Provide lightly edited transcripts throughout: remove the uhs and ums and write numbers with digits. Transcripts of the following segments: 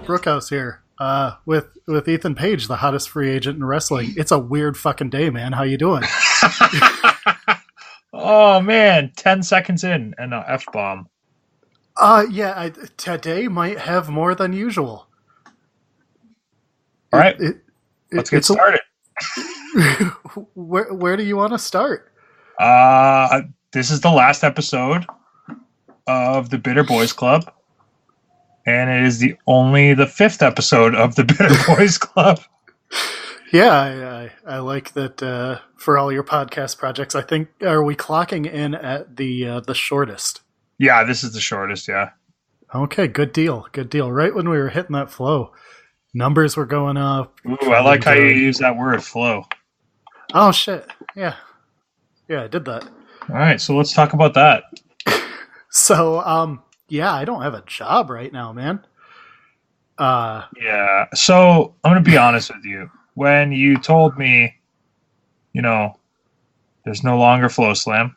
Brent Brookhouse here, with Ethan Page, the hottest free agent in wrestling. It's a weird fucking day, man. How you doing? Oh man, 10 seconds in and an F-bomb. Today might have more than usual. All right, let's get started. Where do you want to start? This is the last episode of the Bitter Boys Club, and it is the fifth episode of the Bitter Boys Club. Yeah, I like that. For all your podcast projects, I think, are we clocking in at the shortest? Yeah, this is the shortest. Yeah. Okay, good deal. Right when we were hitting that flow, numbers were going up. Ooh, I like how you use that word, flow. Oh shit! Yeah, I did that. All right, so let's talk about that. So, I don't have a job right now, man. Yeah, so I'm going to be honest with you. When you told me, there's no longer FloSlam,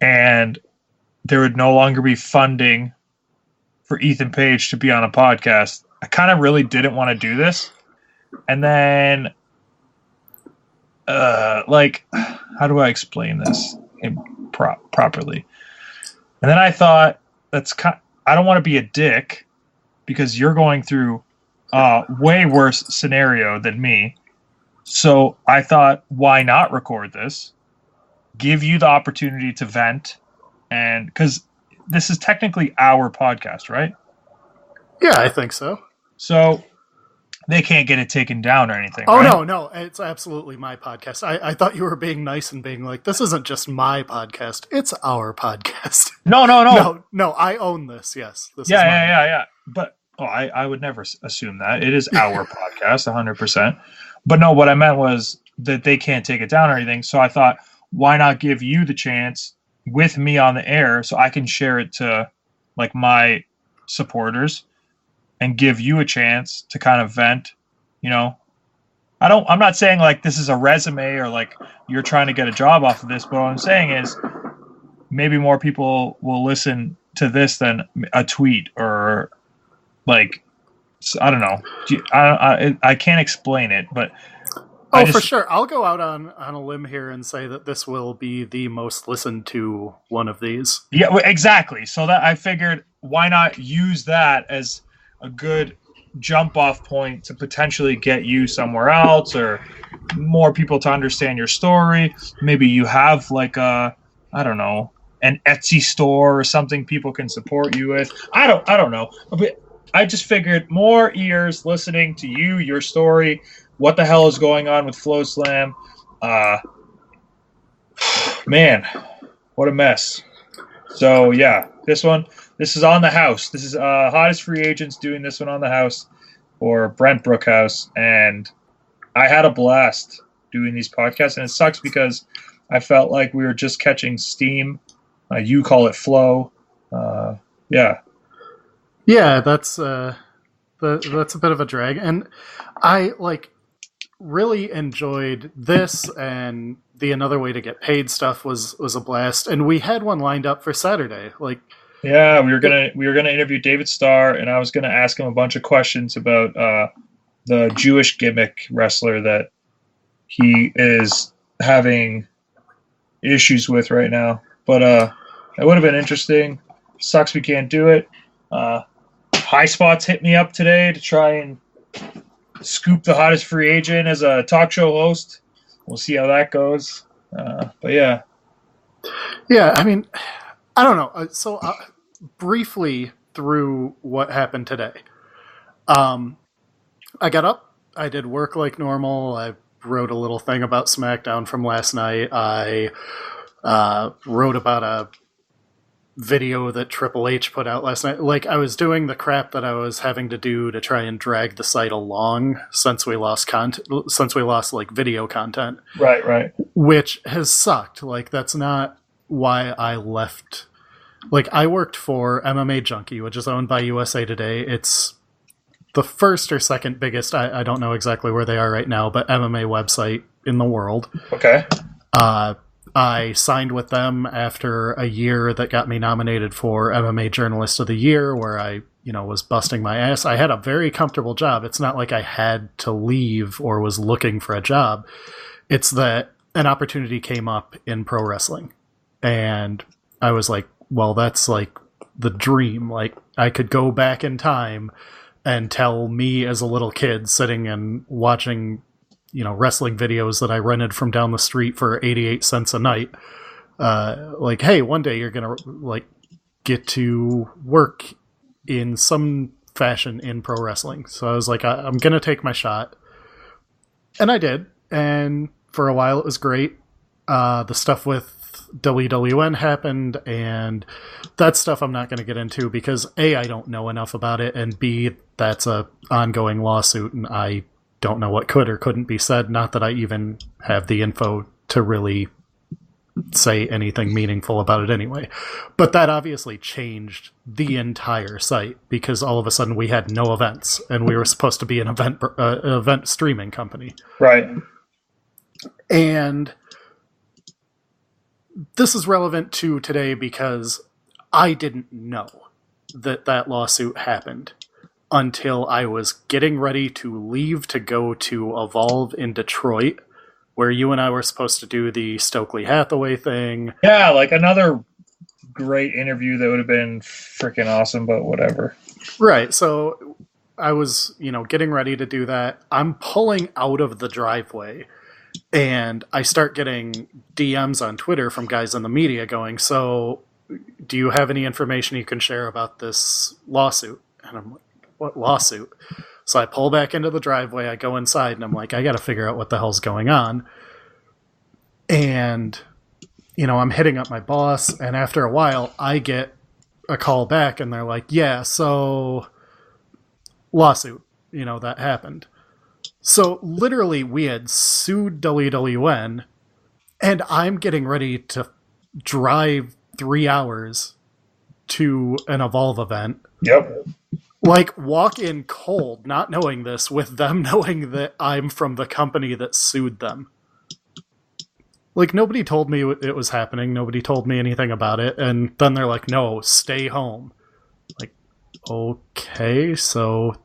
and there would no longer be funding for Ethan Page to be on a podcast, I kind of really didn't want to do this. And then, how do I explain this properly? And then I thought, I don't want to be a dick because you're going through a way worse scenario than me. So I thought, why not record this? Give you the opportunity to vent. And because this is technically our podcast, right? Yeah, I think so. So they can't get it taken down or anything. Oh, right? No. It's absolutely my podcast. I thought you were being nice and being like, this isn't just my podcast. It's our podcast. No. No, I own this. Yes. Yeah. But I would never assume that. It is our podcast, 100%. But no, what I meant was that they can't take it down or anything. So I thought, why not give you the chance with me on the air so I can share it to like my supporters and give you a chance to kind of vent, I'm not saying like this is a resume or like you're trying to get a job off of this, but what I'm saying is maybe more people will listen to this than a tweet or like, I don't know. I can't explain it, but for sure. I'll go out on a limb here and say that this will be the most listened to one of these. Yeah, exactly. So that I figured, why not use that as a good jump off point to potentially get you somewhere else or more people to understand your story. Maybe you have like an Etsy store or something people can support you with. I don't know. But I just figured more ears listening to you, your story, what the hell is going on with FloSlam. Man, what a mess. So yeah, this is on the house. This is hottest free agents doing this one on the house for Brent Brookhouse. And I had a blast doing these podcasts. And it sucks because I felt like we were just catching steam. You call it flow. Yeah. Yeah, that's a bit of a drag. And I really enjoyed this, and the Another Way to Get Paid stuff was a blast. And we had one lined up for Saturday. Yeah, we were gonna interview David Starr, and I was gonna ask him a bunch of questions about the Jewish gimmick wrestler that he is having issues with right now. But it would have been interesting. Sucks we can't do it. High Spots hit me up today to try and scoop the hottest free agent as a talk show host. We'll see how that goes. But yeah. Yeah, I mean, I don't know. So briefly through what happened today. I got up. I did work like normal. I wrote a little thing about SmackDown from last night. I wrote about a video that Triple H put out last night. I was doing the crap that I was having to do to try and drag the site along since we lost video content. Right. Which has sucked. That's not why I left. I worked for MMA Junkie, which is owned by USA Today. It's the first or second biggest, I don't know exactly where they are right now, but MMA website in the world. Okay. I signed with them after a year that got me nominated for MMA Journalist of the Year, where I, was busting my ass. I had a very comfortable job. It's not like I had to leave or was looking for a job. It's that an opportunity came up in pro wrestling. And I was like, well, that's like the dream. Like, I could go back in time and tell me as a little kid sitting and watching, wrestling videos that I rented from down the street for 88 cents a night. Like, hey, one day you're going to get to work in some fashion in pro wrestling. So I was like, I'm going to take my shot. And I did. And for a while it was great. The stuff with WWN happened, and that stuff I'm not going to get into because A, I don't know enough about it, and B, that's a ongoing lawsuit, and I don't know what could or couldn't be said. Not that I even have the info to really say anything meaningful about it anyway. But that obviously changed the entire site because all of a sudden we had no events, and we were supposed to be an event streaming company. Right. And this is relevant to today because I didn't know that lawsuit happened until I was getting ready to leave to go to Evolve in Detroit, where you and I were supposed to do the Stokely Hathaway thing. Yeah, like another great interview that would have been freaking awesome, but whatever. Right, so I was, getting ready to do that. I'm pulling out of the driveway, and I start getting DMs on Twitter from guys in the media going, so do you have any information you can share about this lawsuit? And I'm like, what lawsuit? So I pull back into the driveway, I go inside, and I'm like, I got to figure out what the hell's going on. And, I'm hitting up my boss, and after a while, I get a call back, and they're like, yeah, so lawsuit, that happened. So literally we had sued WWN, and I'm getting ready to drive 3 hours to an Evolve event. Yep. Like, walk in cold, not knowing this, with them knowing that I'm from the company that sued them. Like, nobody told me it was happening. Nobody told me anything about it. And then they're like, no, stay home. Like, okay, so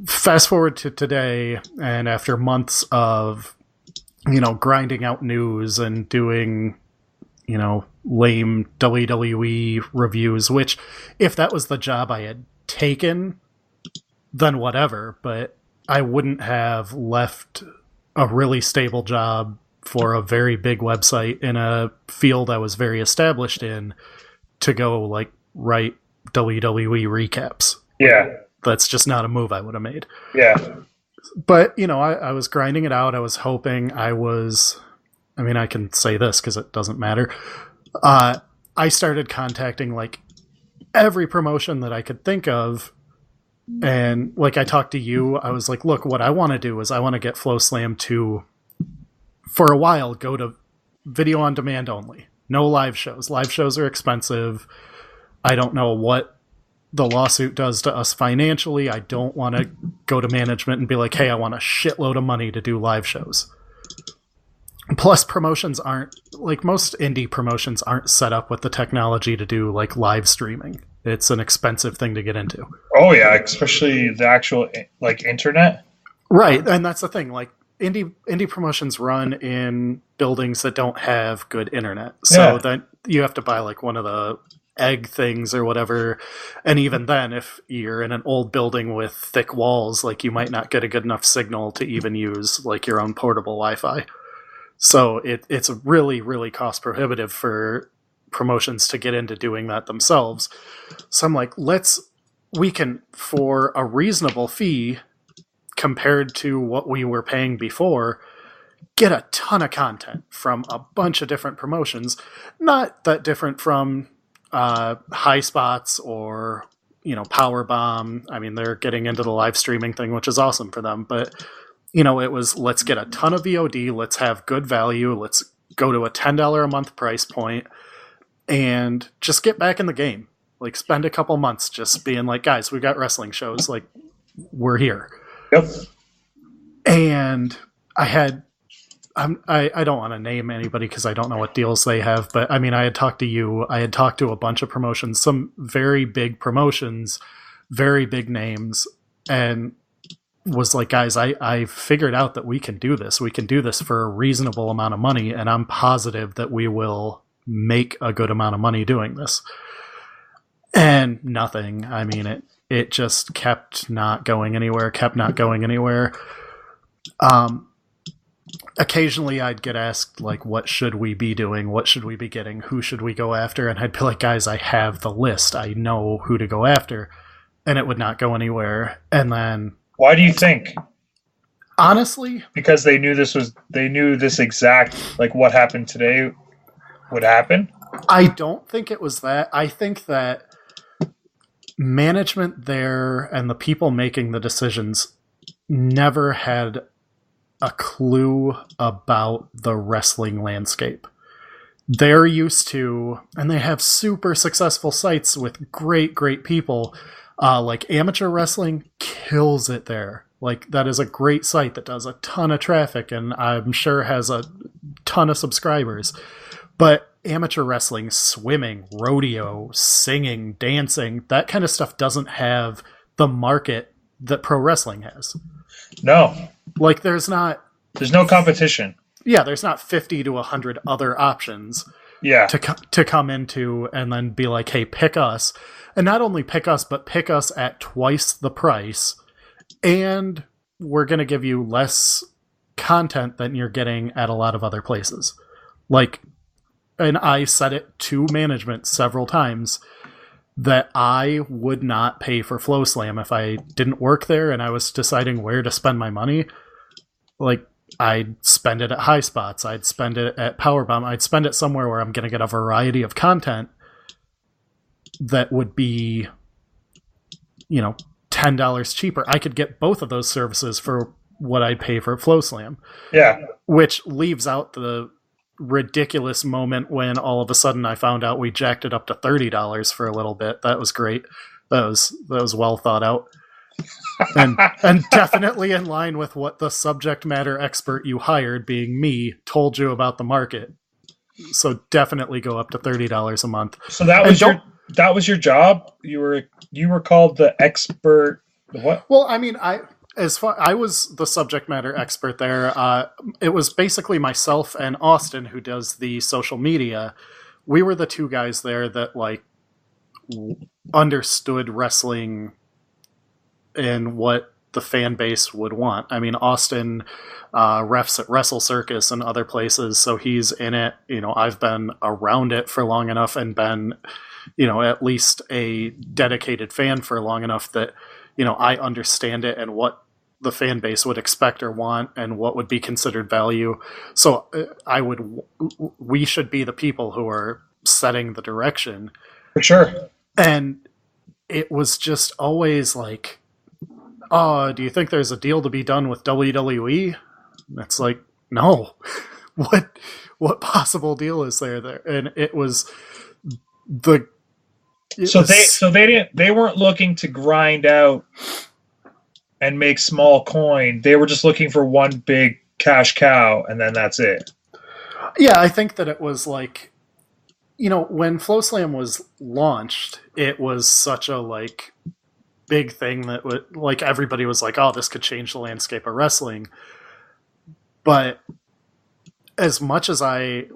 fast forward to today, and after months of, grinding out news and doing, lame WWE reviews, which, if that was the job I had taken, then whatever, but I wouldn't have left a really stable job for a very big website in a field I was very established in to go, write WWE recaps. Yeah. That's just not a move I would have made. Yeah. But, I was grinding it out. I was hoping I can say this because it doesn't matter. I started contacting, every promotion that I could think of. And, I talked to you. I was like, look, what I want to do is I want to get FloSlam to, for a while, go to video on demand only. No live shows. Live shows are expensive. I don't know what the lawsuit does to us financially. I don't want to go to management and be like, hey, I want a shitload of money to do live shows. Plus, promotions aren't, most indie promotions aren't set up with the technology to do, live streaming. It's an expensive thing to get into. Oh, yeah, especially the actual, internet. Right, and that's the thing. Indie promotions run in buildings that don't have good internet. So then you have to buy, one of the egg things or whatever, and even then, if you're in an old building with thick walls, you might not get a good enough signal to even use your own portable Wi-Fi. So it's really, really cost prohibitive for promotions to get into doing that themselves. So I'm like, we can, for a reasonable fee compared to what we were paying before, get a ton of content from a bunch of different promotions, not that different from High Spots or Powerbomb. I mean, they're getting into the live streaming thing, which is awesome for them, but it was, let's get a ton of VOD, let's have good value, let's go to a $10 a month price point, and just get back in the game. Spend a couple months just being like, guys, we've got wrestling shows, we're here. Yep. And I had I don't want to name anybody because I don't know what deals they have, but I mean, I had talked to you, I had talked to a bunch of promotions, some very big promotions, very big names, and was like, guys, I figured out that we can do this. We can do this for a reasonable amount of money, and I'm positive that we will make a good amount of money doing this. And nothing. I mean, it just kept not going anywhere, Occasionally I'd get asked, like, what should we be doing? What should we be getting? Who should we go after? And I'd be like, guys, I have the list. I know who to go after. And it would not go anywhere. And then... Why do you think? Honestly? Because they knew this exact, like, what happened today would happen? I don't think it was that. I think that management there and the people making the decisions never had a clue about the wrestling landscape. They're used to, and they have super successful sites with great people. Like Amateur Wrestling kills it there. Like, that is a great site that does a ton of traffic and I'm sure has a ton of subscribers. But amateur wrestling, swimming, rodeo, singing, dancing, that kind of stuff doesn't have the market that pro wrestling has. No. Like, there's no competition. Yeah, there's not 50 to 100 other options to come into and then be like, hey, pick us. And not only pick us, but pick us at twice the price. And we're going to give you less content than you're getting at a lot of other places. Like, and I said it to management several times that I would not pay for FloSlam if I didn't work there and I was deciding where to spend my money. Like, I'd spend it at High Spots. I'd spend it at Powerbomb. I'd spend it somewhere where I'm going to get a variety of content that would be, $10 cheaper. I could get both of those services for what I'd pay for FloSlam. Yeah. Which leaves out the ridiculous moment when all of a sudden I found out we jacked it up to $30 for a little bit. That was great. That was well thought out. And definitely in line with what the subject matter expert you hired, being me, told you about the market. So definitely go up to $30 a month. So that was your job? You were called the expert. What? Well, I mean, I was the subject matter expert there. It was basically myself and Austin who does the social media. We were the two guys there that understood wrestling and what the fan base would want. I mean, Austin refs at Wrestle Circus and other places, so he's in it. I've been around it for long enough and been, at least a dedicated fan for long enough that, I understand it and what the fan base would expect or want and what would be considered value. So we should be the people who are setting the direction. For sure. And it was just always like, oh, do you think there's a deal to be done with WWE? It's like, no. What possible deal is there? And it was they weren't looking to grind out and make small coin. They were just looking for one big cash cow, and then that's it. Yeah, I think that it was like, when FloSlam was launched, it was such a big thing that would, everybody was like, oh, this could change the landscape of wrestling. But as much as I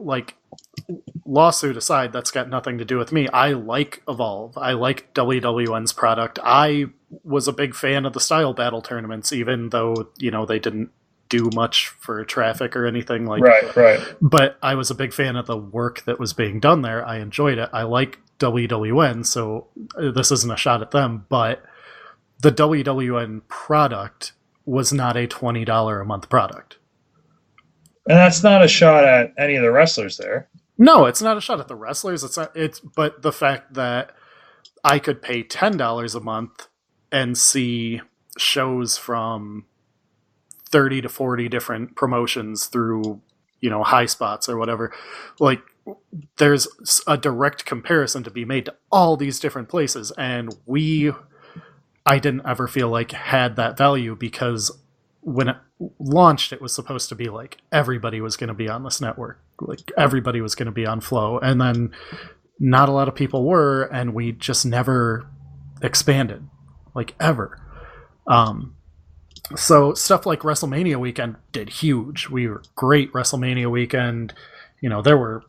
lawsuit aside, that's got nothing to do with me. I like Evolve. I like WWN's product. I was a big fan of the style battle tournaments, even though, they didn't do much for traffic or anything Right. But I was a big fan of the work that was being done there. I enjoyed it. I like WWN, so this isn't a shot at them, but the WWN product was not a $20 a month product. And that's not a shot at any of the wrestlers there. No, it's not a shot at the wrestlers. But the fact that I could pay $10 a month and see shows from 30 to 40 different promotions through, High Spots or whatever. There's a direct comparison to be made to all these different places. And I didn't ever feel like had that value because when it launched, it was supposed to be like everybody was going to be on this network, like everybody was going to be on Flow, and then not a lot of people were, and we just never expanded, like ever. So stuff like WrestleMania weekend did huge. We were great WrestleMania weekend. There were,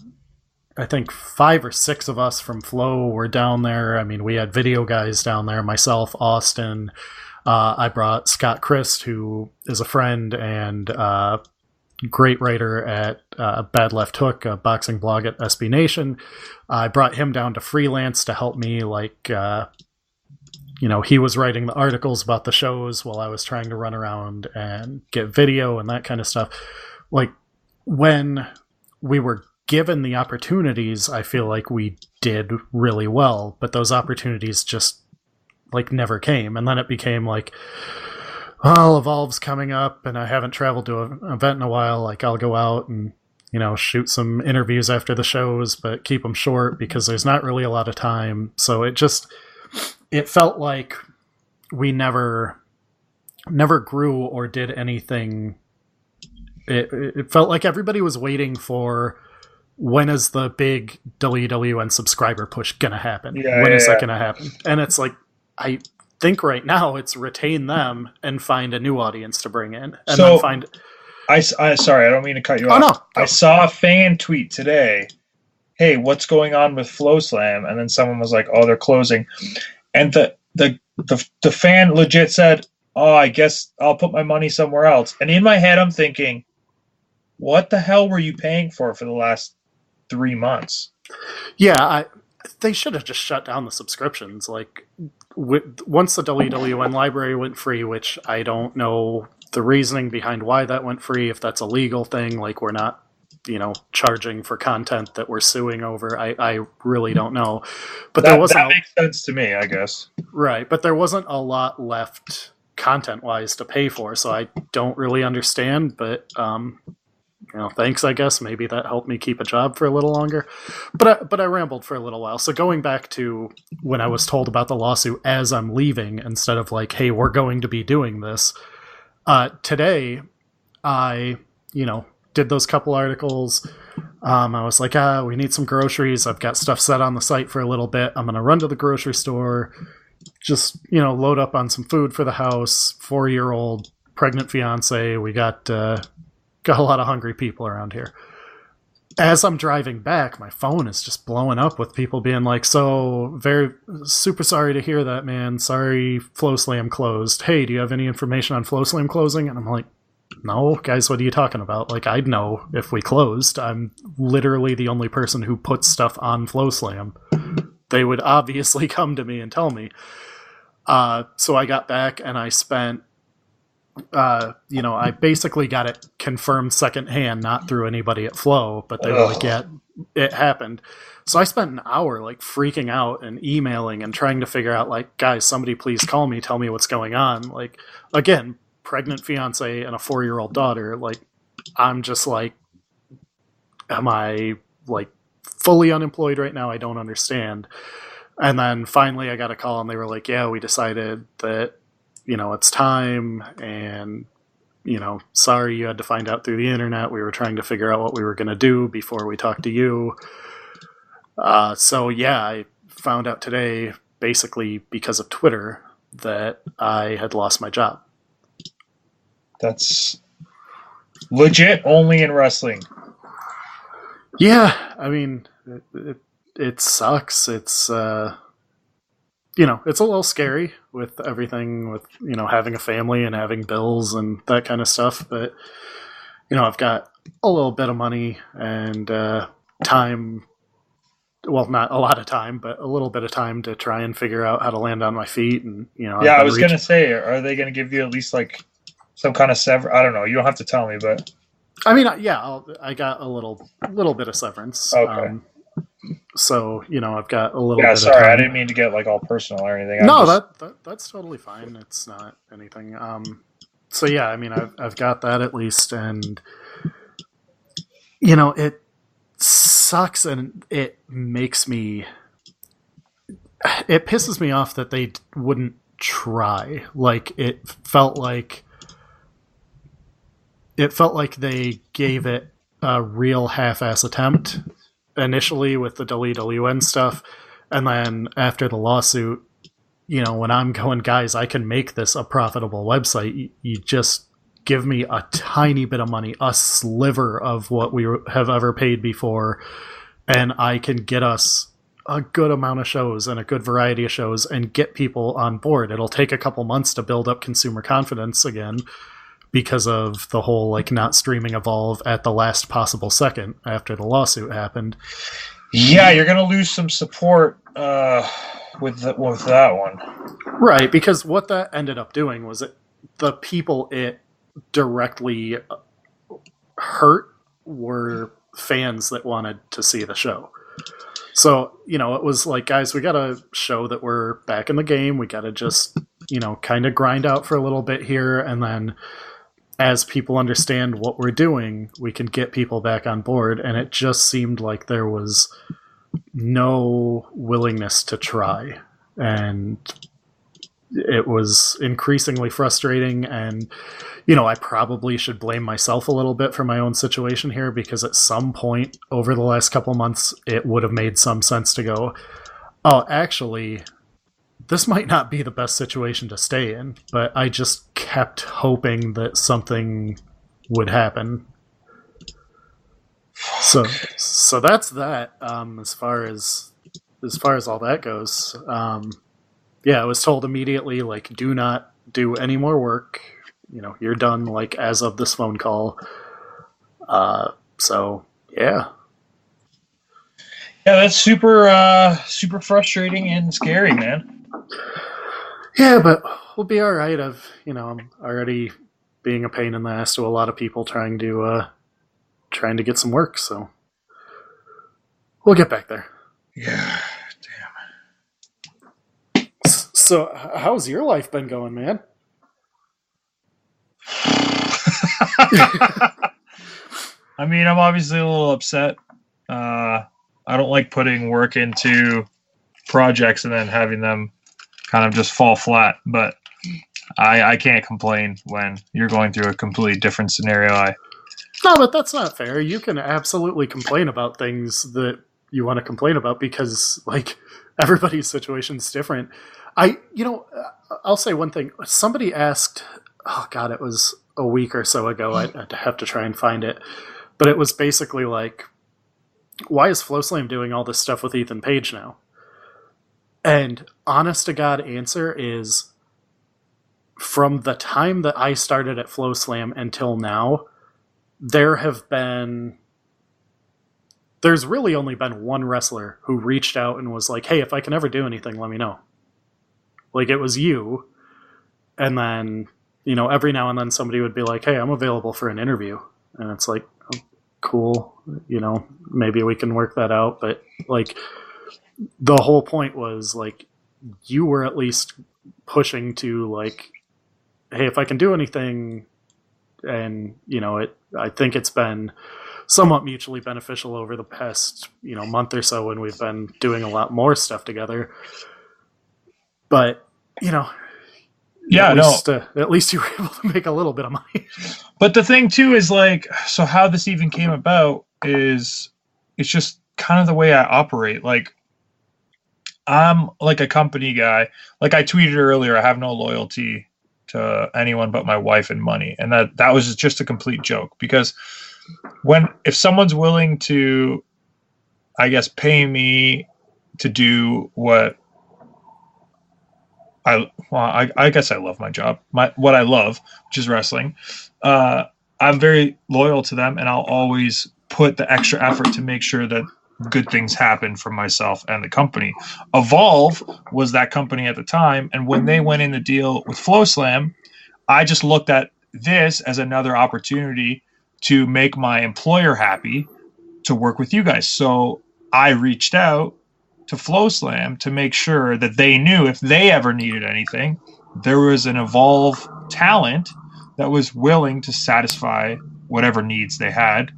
I think, 5 or 6 of us from Flow were down there. I mean, we had video guys down there, myself, Austin. I brought Scott Christ, who is a friend and great writer at Bad Left Hook, a boxing blog at SB Nation. I brought him down to freelance to help me, he was writing the articles about the shows while I was trying to run around and get video and that kind of stuff. Like, when we were given the opportunities, I feel like we did really well, but those opportunities just never came. And then it became like, well, Evolve's coming up and I haven't traveled to an event in a while. Like, I'll go out and, shoot some interviews after the shows, but keep them short because there's not really a lot of time. So it felt like we never grew or did anything. It felt like everybody was waiting for, when is the big WWN subscriber push gonna happen? When is that gonna happen? And it's like, I think right now it's retain them and find a new audience to bring in, and then find. I sorry, I don't mean to cut you off. No. I saw a fan tweet today. Hey, what's going on with FloSlam? And then someone was like, "Oh, they're closing," and the fan legit said, "Oh, I guess I'll put my money somewhere else." And in my head, I'm thinking, "What the hell were you paying for the last 3 months?" Yeah, they should have just shut down the subscriptions. Once the WWN library went free, which I don't know the reasoning behind why that went free, if that's a legal thing, like we're not, charging for content that we're suing over. I really don't know. But that makes sense to me, I guess. Right, but there wasn't a lot left content-wise to pay for, so I don't really understand, but thanks, I guess. Maybe that helped me keep a job for a little longer. But I rambled for a little while. So going back to when I was told about the lawsuit as I'm leaving, instead of like, hey, we're going to be doing this, today I, did those couple articles. I was like, we need some groceries. I've got stuff set on the site for a little bit. I'm going to run to the grocery store, just, load up on some food for the house, 4-year-old pregnant fiance. We got a lot of hungry people around here. As I'm driving back, my phone is just blowing up with people being like, so very super sorry to hear that, man. Sorry, FloSlam closed. Hey, do you have any information on FloSlam closing? And I'm like, no, guys, what are you talking about? Like, I'd know if we closed. I'm literally the only person who puts stuff on FloSlam. They would obviously come to me and tell me. So I got back and I spent I basically got it confirmed secondhand, not through anybody at Flow, but they were like, yeah, it happened. So I spent an hour freaking out and emailing and trying to figure out guys, somebody please call me, tell me what's going on. Again, pregnant fiance and a 4-year-old daughter. I'm just am I fully unemployed right now? I don't understand. And then finally I got a call and they were like, yeah, we decided that it's time, and, sorry you had to find out through the internet. We were trying to figure out what we were going to do before we talked to you. So, yeah, I found out today, basically because of Twitter, that I had lost my job. That's legit only in wrestling. Yeah, I mean, it sucks. It's... it's a little scary with everything, with, having a family and having bills and that kind of stuff. But, I've got a little bit of money and time. Well, not a lot of time, but a little bit of time to try and figure out how to land on my feet. And, yeah, I was going to say, are they going to give you at least some kind of I don't know. You don't have to tell me, but. I mean, yeah, I got a little bit of severance. Okay. So, I've got a little bit of time. Sorry, I didn't mean to get all personal or anything. That's totally fine. It's not anything. So yeah, I mean, I've got that at least, and it sucks, and it makes me. It pisses me off that they wouldn't try. It felt like it felt like they gave it a real half-ass attempt initially with the WWN stuff, and then after the lawsuit, when I'm going, guys, I can make this a profitable website. You just give me a tiny bit of money, a sliver of what we have ever paid before, and I can get us a good amount of shows and a good variety of shows and get people on board. It'll take a couple months to build up consumer confidence again because of the whole like not streaming Evolve at the last possible second after the lawsuit happened. Yeah, you're going to lose some support with that one. Right, because what that ended up doing was the people it directly hurt were fans that wanted to see the show. So, it was like, guys, we got to show that we're back in the game. We got to just, kind of grind out for a little bit here. And then as people understand what we're doing, we can get people back on board. And it just seemed like there was no willingness to try. And it was increasingly frustrating. And, I probably should blame myself a little bit for my own situation here, because at some point over the last couple months, it would have made some sense to go, oh, actually, this might not be the best situation to stay in, but I just kept hoping that something would happen. So that's that. As far as all that goes, yeah, I was told immediately, like, do not do any more work. You're done, like, as of this phone call. So yeah. Yeah, that's super frustrating and scary, man. Yeah, but we'll be all right. I'm already being a pain in the ass to a lot of people trying to get some work, so we'll get back there. Yeah, damn. So, how's your life been going, man? I mean, I'm obviously a little upset. I don't like putting work into projects and then having them kind of just fall flat, but I can't complain when you're going through a completely different scenario. No, but that's not fair. You can absolutely complain about things that you want to complain about, because, like, everybody's situation's different. I'll say one thing. Somebody asked, oh God, it was a week or so ago. I'd have to try and find it. But it was basically like, why is FloSlam doing all this stuff with Ethan Page now? And honest to God answer is, from the time that I started at FloSlam until now, there's really only been one wrestler who reached out and was like, hey, if I can ever do anything, let me know. Like, it was you. And then, every now and then somebody would be like, hey, I'm available for an interview. And it's like, oh, cool. Maybe we can work that out. But, like, the whole point was, like, you were at least pushing to, like, hey, if I can do anything. And, I think it's been somewhat mutually beneficial over the past, month or so, when we've been doing a lot more stuff together. But, at least you were able to make a little bit of money. But the thing too is, like, so how this even came about is it's just kind of the way I operate. Like, I'm like a company guy. Like I tweeted earlier, I have no loyalty to anyone but my wife and money. And that was just a complete joke, because if someone's willing to, I guess, pay me to do what I guess I love my job, what I love, which is wrestling. I'm very loyal to them, and I'll always put the extra effort to make sure that good things happen for myself and the company. Evolve was that company at the time, and when they went in the deal with FloSlam, I just looked at this as another opportunity to make my employer happy to work with you guys. So I reached out to FloSlam to make sure that they knew if they ever needed anything, there was an Evolve talent that was willing to satisfy whatever needs they had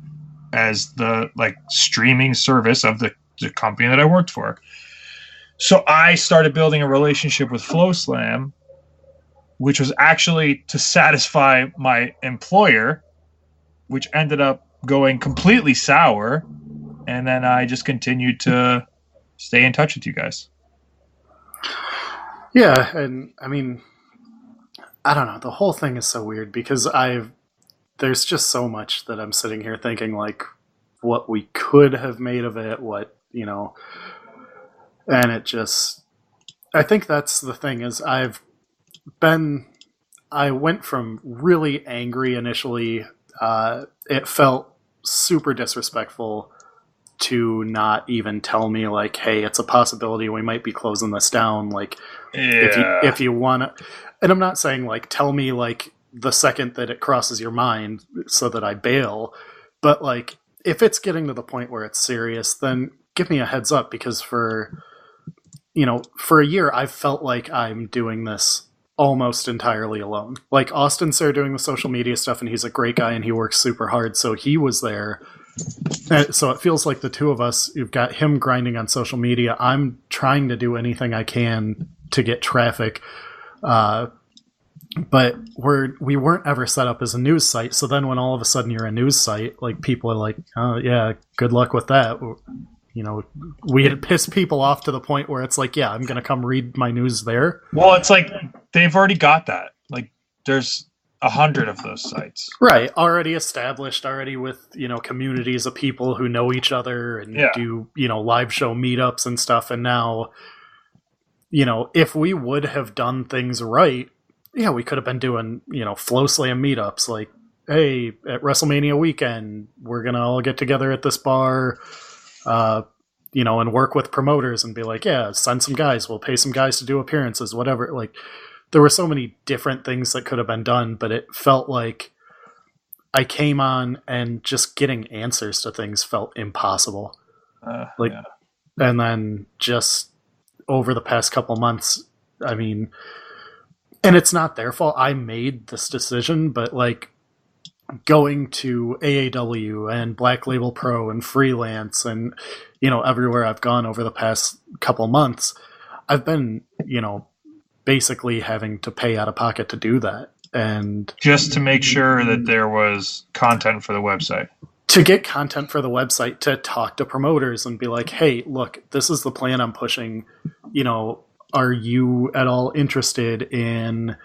as the, like, streaming service of the company that I worked for. So I started building a relationship with FloSlam, which was actually to satisfy my employer which ended up going completely sour. And then I just continued to stay in touch with you guys. Yeah, and I mean, I don't know. The whole thing is so weird because there's just so much that I'm sitting here thinking like what we could have made of it, and it just I think that's the thing is I went from really angry initially. It felt super disrespectful to not even tell me like, hey, it's a possibility we might be closing this down. Like, if you want to, and I'm not saying like tell me like the second that it crosses your mind so that I bail, but like if it's getting to the point where it's serious, then give me a heads up because for a year I've felt like I'm doing this almost entirely alone. Like Austin's there doing the social media stuff and he's a great guy and he works super hard, so he was there. So it feels like the two of us, you've got him grinding on social media. I'm trying to do anything I can to get traffic. But we weren't ever set up as a news site. So then when all of a sudden you're a news site, like people are like, oh yeah, good luck with that. We had pissed people off to the point where it's like, yeah, I'm going to come read my news there. Well, it's like they've already got that. Like there's 100 of those sites. Right. Already established, already with, communities of people who know each other and do, live show meetups and stuff. And now, if we would have done things right, yeah, we could have been doing, FloSlam meetups like, hey, at WrestleMania weekend, we're going to all get together at this bar, and work with promoters and be like, yeah, send some guys. We'll pay some guys to do appearances, whatever. Like, there were so many different things that could have been done, but it felt like I came on and just getting answers to things felt impossible. And then just over the past couple months, I mean, and it's not their fault. I made this decision, but like going to AAW and Black Label Pro and freelance and, everywhere I've gone over the past couple months, I've been, basically having to pay out of pocket to do that. And just to make sure that there was content for the website. To get content for the website, to talk to promoters and be like, hey, look, this is the plan I'm pushing. Are you at all interested in,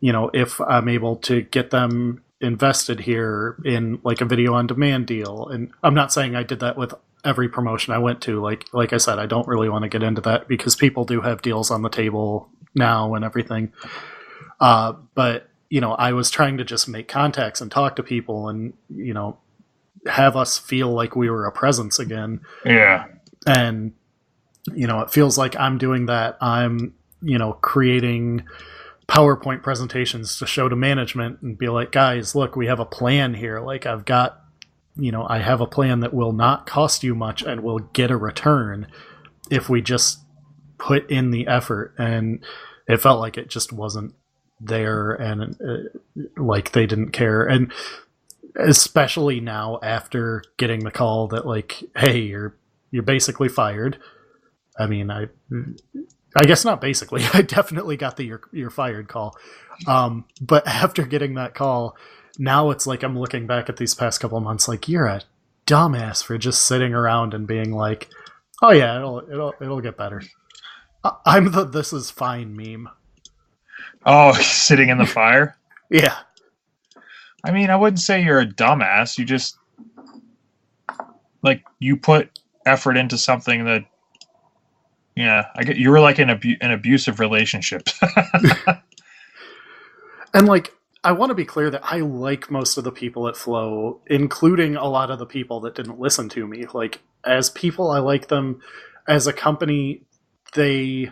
if I'm able to get them invested here in like a video on demand deal? And I'm not saying I did that with every promotion I went to. Like I said, I don't really want to get into that because people do have deals on the table now and everything. But, I was trying to just make contacts and talk to people and, have us feel like we were a presence again. Yeah. And, it feels like I'm doing that. I'm, creating PowerPoint presentations to show to management and be like, guys, look, we have a plan here. Like I've got, I have a plan that will not cost you much and will get a return if we just put in the effort. And it felt like it just wasn't there and like they didn't care. And especially now after getting the call that like, hey, you're basically fired. I mean, I guess not basically. I definitely got the you're fired call. But after getting that call, now it's like I'm looking back at these past couple of months like, you're a dumbass for just sitting around and being like, oh yeah, it'll get better. I'm the this is fine meme. Oh, sitting in the fire? Yeah. I mean, I wouldn't say you're a dumbass. You just like you put effort into something that, yeah, I get you were like in an abusive relationship. And like, I want to be clear that I like most of the people at Flow, including a lot of the people that didn't listen to me. Like, as people, I like them. As a company, I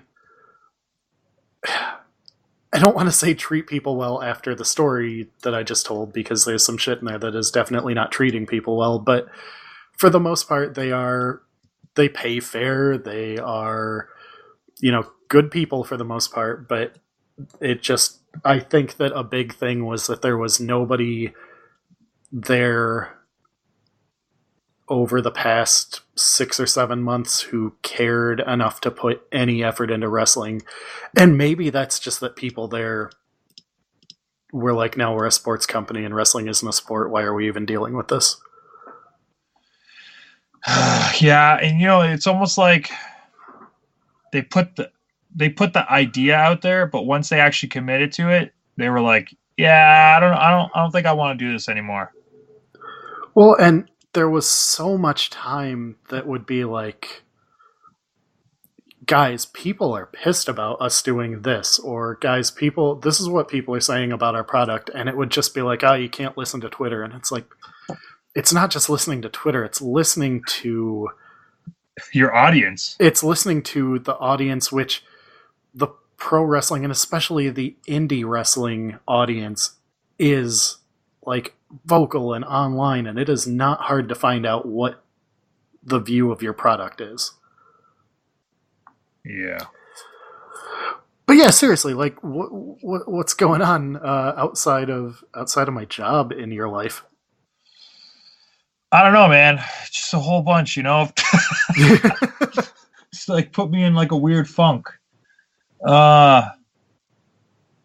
don't want to say treat people well after the story that I just told, because there's some shit in there that is definitely not treating people well. But for the most part, they pay fair. They are, good people for the most part. But I think that a big thing was that there was nobody there over the past 6 or 7 months who cared enough to put any effort into wrestling. And maybe that's just that people there we're like, now we're a sports company and wrestling isn't a sport. Why are we even dealing with this? Yeah, and it's almost like they put the idea out there, but once they actually committed to it, they were like, yeah, I don't think I want to do this anymore. Well, and there was so much time that would be like, guys, people are pissed about us doing this, or guys, this is what people are saying about our product, and it would just be like, oh, you can't listen to Twitter, and it's like, it's not just listening to Twitter, it's listening to your audience. It's listening to the audience, which the pro wrestling and especially the indie wrestling audience is like vocal and online, and it is not hard to find out what the view of your product is. Yeah. But yeah, seriously, like what's going on outside of my job in your life? I don't know, man. Just a whole bunch, Just like put me in like a weird funk. Man.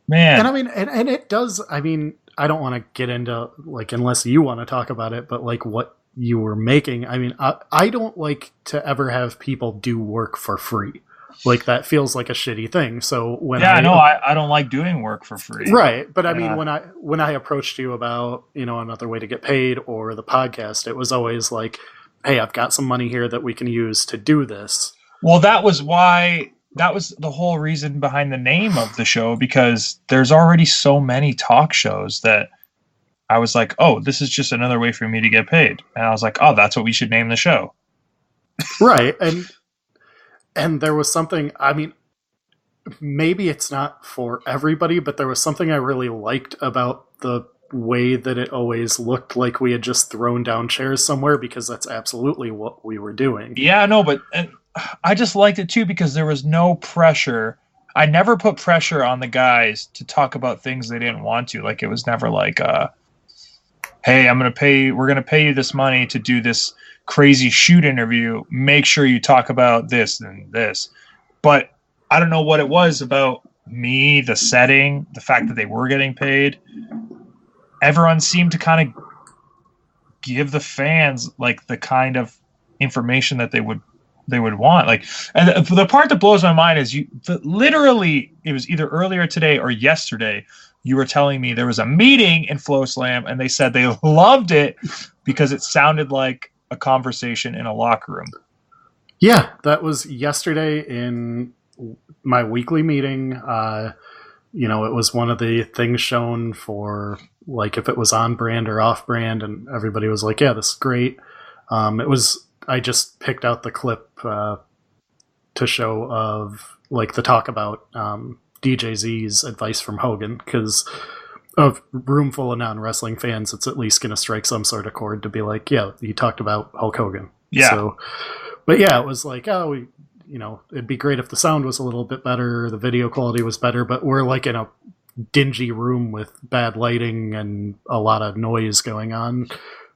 And I mean, and it does. I mean, I don't want to get into like, unless you want to talk about it, but like what you were making. I mean, I don't like to ever have people do work for free. Like that feels like a shitty thing. So when I don't like doing work for free. Right. But I mean, when I approached you about, another way to get paid or the podcast, it was always like, hey, I've got some money here that we can use to do this. Well, that was the whole reason behind the name of the show, because there's already so many talk shows that I was like, oh, this is just another way for me to get paid. And I was like, oh, that's what we should name the show. Right. And there was something, I mean, maybe it's not for everybody, but there was something I really liked about the way that it always looked like we had just thrown down chairs somewhere, because that's absolutely what we were doing. Yeah, no, but I just liked it too because there was no pressure. I never put pressure on the guys to talk about things they didn't want to. Like, it was never like, hey, we're going to pay you this money to do this crazy shoot interview. Make sure you talk about this and this. But I don't know what it was about me, the setting, the fact that they were getting paid. Everyone seemed to kind of give the fans like the kind of information that they would want. Like, and the part that blows my mind is literally, it was either earlier today or yesterday, you were telling me there was a meeting in FloSlam and they said they loved it because it sounded like a conversation in a locker room. Yeah, that was yesterday in my weekly meeting. It was one of the things shown for like if it was on brand or off brand, and everybody was like, yeah, this is great. I just picked out the clip to show of like the talk about DJZ's advice from Hogan, because a room full of non-wrestling fans, it's at least going to strike some sort of chord to be like, yeah, he talked about Hulk Hogan. Yeah. So, but yeah, it was like, oh, it'd be great if the sound was a little bit better, the video quality was better, but we're like in a dingy room with bad lighting and a lot of noise going on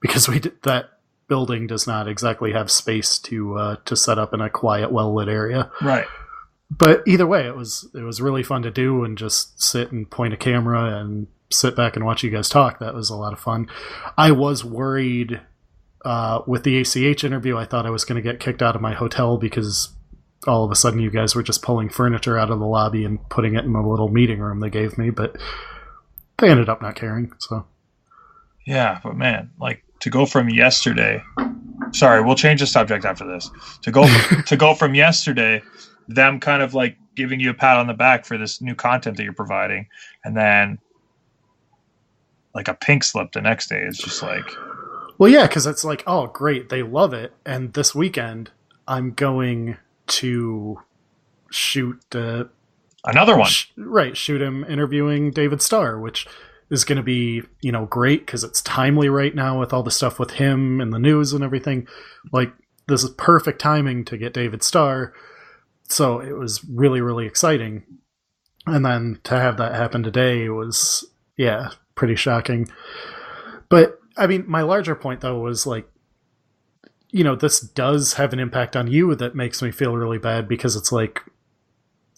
because that building does not exactly have space to set up in a quiet, well-lit area. Right. But either way, it was really fun to do and just sit and point a camera and sit back and watch you guys talk. That was a lot of fun. I was worried with the ACH interview. I thought I was going to get kicked out of my hotel because all of a sudden you guys were just pulling furniture out of the lobby and putting it in the little meeting room they gave me, but they ended up not caring. So yeah, but man, like to go from yesterday, sorry, we'll change the subject after this, to go from yesterday, them kind of like giving you a pat on the back for this new content that you're providing, and then like a pink slip the next day is just like, well, yeah, because it's like, oh great, they love it, and this weekend I'm going to shoot another one. Shoot him interviewing David Starr, which is going to be, great because it's timely right now with all the stuff with him and the news and everything. Like, this is perfect timing to get David Starr. So it was really, really exciting. And then to have that happen today was, yeah, pretty shocking. But, I mean, my larger point, though, was like, this does have an impact on you that makes me feel really bad because it's like,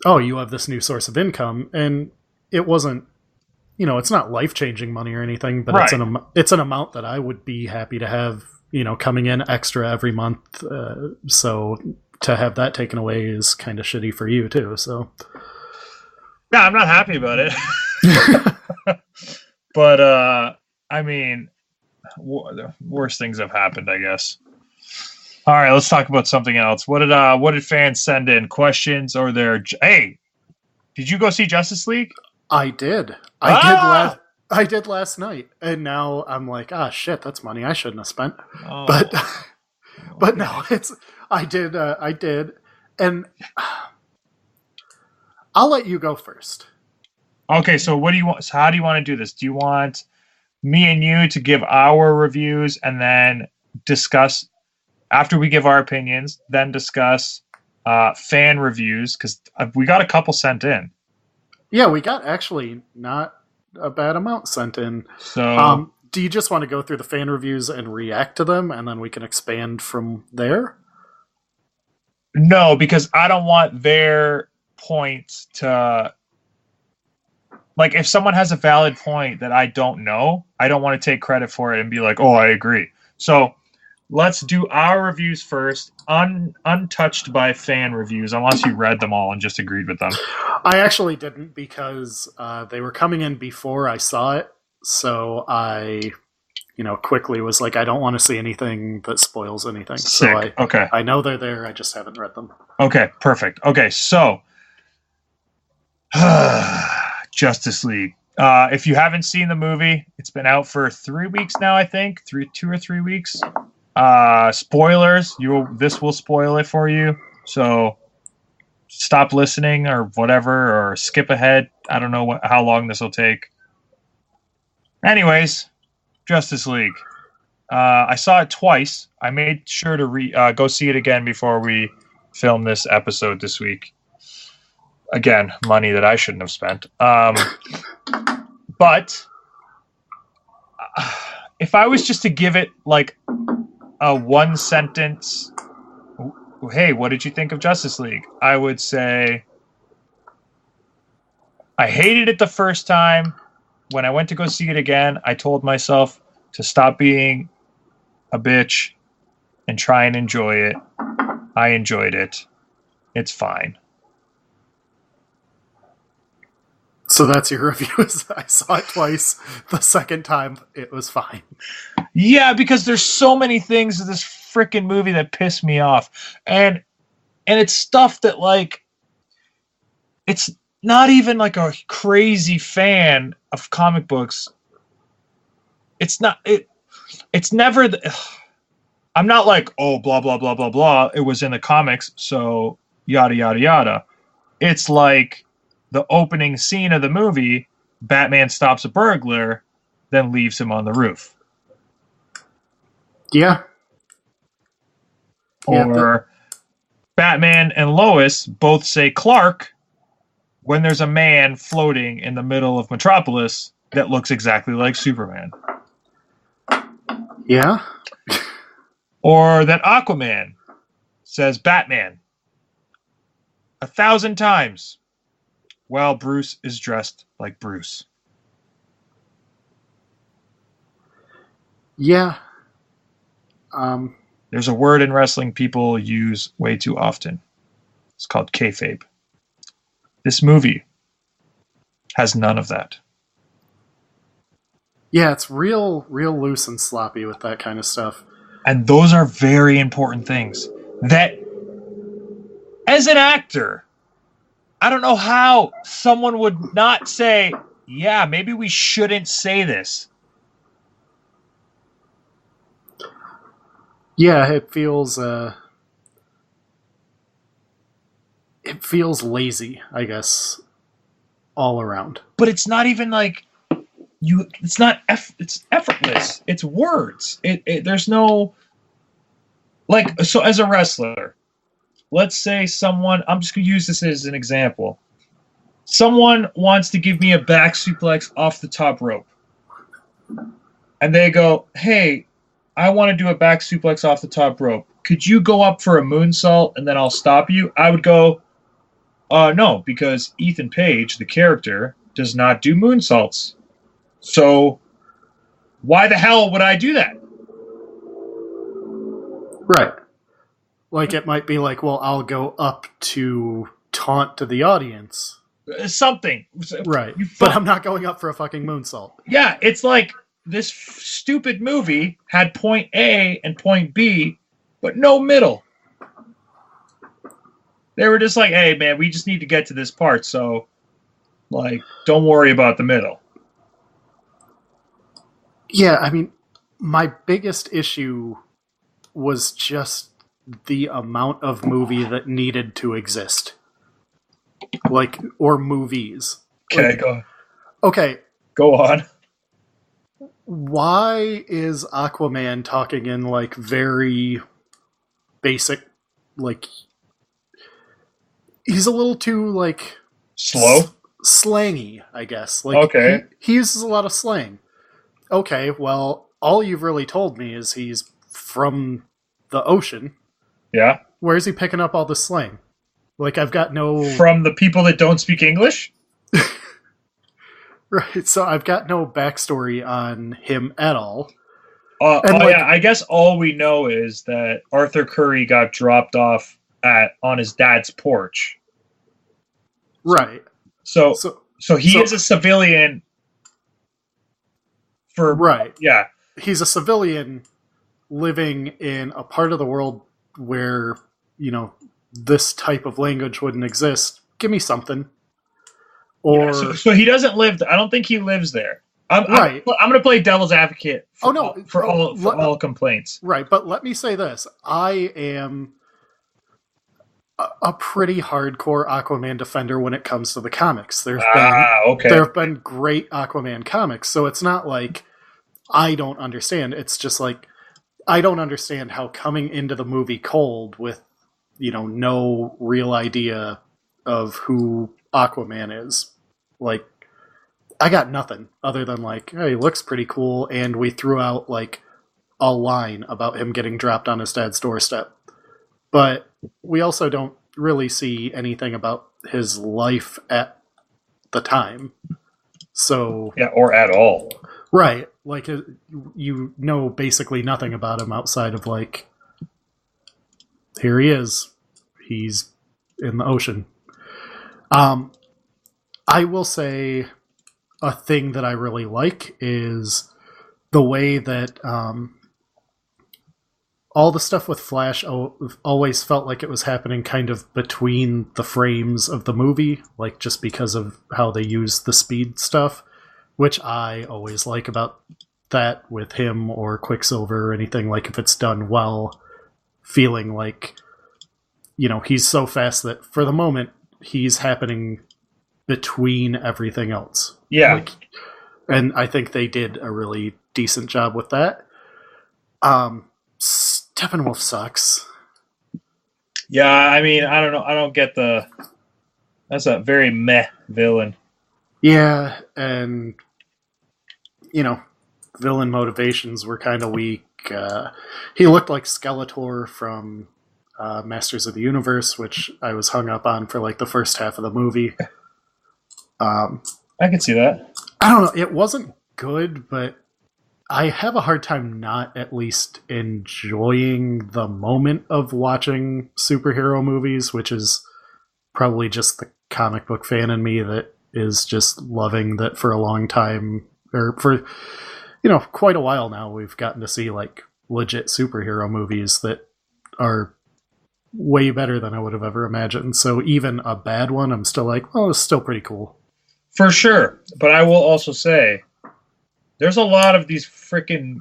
oh, you have this new source of income. And it wasn't it's not life-changing money or anything, but Right. it's an amount that I would be happy to have, coming in extra every month. So to have that taken away is kind of shitty for you too. So Yeah, I'm not happy about it. But I mean, worse things have happened, I guess. All right, let's talk about something else. What did fans send in? Questions or their hey? Did you go see Justice League? I did. I did last night, and now I'm like, shit, that's money I shouldn't have spent. Oh. But no, I did, and I'll let you go first. Okay, so what do you want? So how do you want to do this? Do you want me and you to give our reviews and then discuss after we give our opinions, then discuss fan reviews? Because we got a couple sent in. Yeah, we got actually not a bad amount sent in. So, do you just want to go through the fan reviews and react to them, and then we can expand from there? No, because I don't want their points to... Like, if someone has a valid point that I don't know, I don't want to take credit for it and be like, oh, I agree. So let's do our reviews first, untouched by fan reviews, unless you read them all and just agreed with them. I actually didn't, because they were coming in before I saw it, so I, quickly was like, I don't want to see anything that spoils anything. Sick. So I know they're there, I just haven't read them. Okay, perfect. Okay, so Justice League. If you haven't seen the movie, it's been out for 3 weeks now, I think. 2 or 3 weeks. Spoilers. This will spoil it for you. So stop listening or whatever, or skip ahead. I don't know how long this will take. Anyways, Justice League. I saw it twice. I made sure to go see it again before we film this episode this week. Again, money that I shouldn't have spent. But if I was just to give it like a one sentence, hey, what did you think of Justice League? I would say I hated it the first time. When I went to go see it again, I told myself to stop being a bitch and try and enjoy it. I enjoyed it. It's fine. So that's your review. I saw it twice. The second time, it was fine. Yeah, because there's so many things in this freaking movie that piss me off. And it's stuff that, like, it's not even like a crazy fan of comic books. It's never... I'm not like, oh, blah, blah, blah, blah, blah. It was in the comics, so yada, yada, yada. It's like... the opening scene of the movie, Batman stops a burglar, then leaves him on the roof. Yeah. Or Batman and Lois both say Clark when there's a man floating in the middle of Metropolis that looks exactly like Superman. Yeah. Or that Aquaman says Batman 1,000 times. While Bruce is dressed like Bruce. Yeah. There's a word in wrestling people use way too often. It's called kayfabe. This movie has none of that. Yeah, it's real loose and sloppy with that kind of stuff. And those are very important things. That, as an actor... I don't know how someone would not say, yeah, maybe we shouldn't say this. Yeah, it feels lazy, I guess, all around. But it's not even like it's not it's effortless. It's words. There's no, like, so as a wrestler, let's say someone, I'm just going to use this as an example. Someone wants to give me a back suplex off the top rope. And they go, hey, I want to do a back suplex off the top rope. Could you go up for a moonsault and then I'll stop you? I would go, no, because Ethan Page, the character, does not do moonsaults. So why the hell would I do that? Right. Like, it might be like, well, I'll go up to taunt to the audience. Something. Right. But I'm not going up for a fucking moonsault. Yeah, it's like this stupid movie had point A and point B, but no middle. They were just like, hey, man, we just need to get to this part, so, like, don't worry about the middle. Yeah, I mean, my biggest issue was just the amount of movie that needed to exist. Like, or movies. Okay, go Okay. Go on. Why is Aquaman talking in, like, very basic, like, he's a little too, like, Slow? Slangy, I guess. Like, okay. He uses a lot of slang. Okay, well, all you've really told me is he's from the ocean. Yeah. Where is he picking up all this slang? Like, I've got no... From the people that don't speak English? Right, so I've got no backstory on him at all. Yeah, I guess all we know is that Arthur Curry got dropped off on his dad's porch. Right. So he is a civilian for... Right. Yeah. He's a civilian living in a part of the world where, you know, this type of language wouldn't exist. Give me something. Or yeah, so he doesn't live. I don't think he lives there. I'm going to play devil's advocate. For all complaints. Right, but let me say this: I am a pretty hardcore Aquaman defender when it comes to the comics. There have been great Aquaman comics, so it's not like I don't understand. It's just like I don't understand how coming into the movie cold with, you know, no real idea of who Aquaman is. Like, I got nothing other than like, hey, he looks pretty cool, and we threw out like a line about him getting dropped on his dad's doorstep. But we also don't really see anything about his life at the time. So yeah, or at all. Right. Like, you know basically nothing about him outside of like, here he is. He's in the ocean. I will say a thing that I really like is the way that all the stuff with Flash always felt like it was happening kind of between the frames of the movie, like just because of how they use the speed stuff, which I always like about that with him or Quicksilver or anything. Like, if it's done well, feeling like, you know, he's so fast that for the moment he's happening between everything else. Yeah. Like, and I think they did a really decent job with that. Steppenwolf sucks. Yeah, I mean, I don't know. I don't get that's a very meh villain. Yeah, and, you know, villain motivations were kind of weak. He looked like Skeletor from Masters of the Universe, which I was hung up on for like the first half of the movie. I can see that. I don't know. It wasn't good, but I have a hard time not at least enjoying the moment of watching superhero movies, which is probably just the comic book fan in me that is just loving that for a long time, or for, you know, quite a while now, we've gotten to see like legit superhero movies that are way better than I would have ever imagined. So even a bad one, I'm still like, well, it's still pretty cool. For sure. But I will also say, there's a lot of these freaking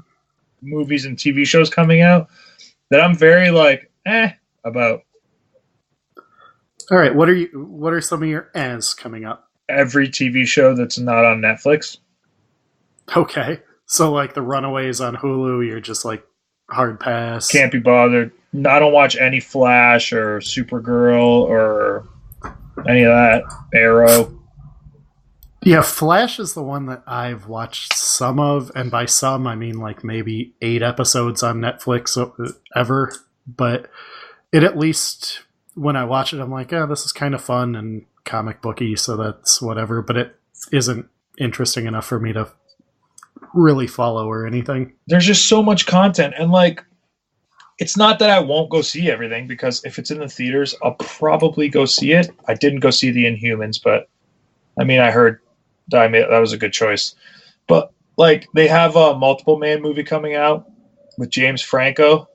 movies and TV shows coming out that I'm very like, about. All right, what are some of your ehs coming up? Every TV show that's not on Netflix. Okay. So like the Runaways on Hulu, you're just like hard pass. Can't be bothered. I don't watch any Flash or Supergirl or any of that. Arrow. Yeah, Flash is the one that I've watched some of, and by some I mean like maybe 8 episodes on Netflix ever. But it, at least when I watch it, I'm like, yeah, this is kind of fun and comic booky, so that's whatever. But it isn't interesting enough for me to really follow or anything. There's just so much content, and like, it's not that I won't go see everything, because if it's in the theaters, I'll probably go see it. I didn't go see the Inhumans, but I mean, I heard that was a good choice. But like, they have a Multiple Man movie coming out with James Franco.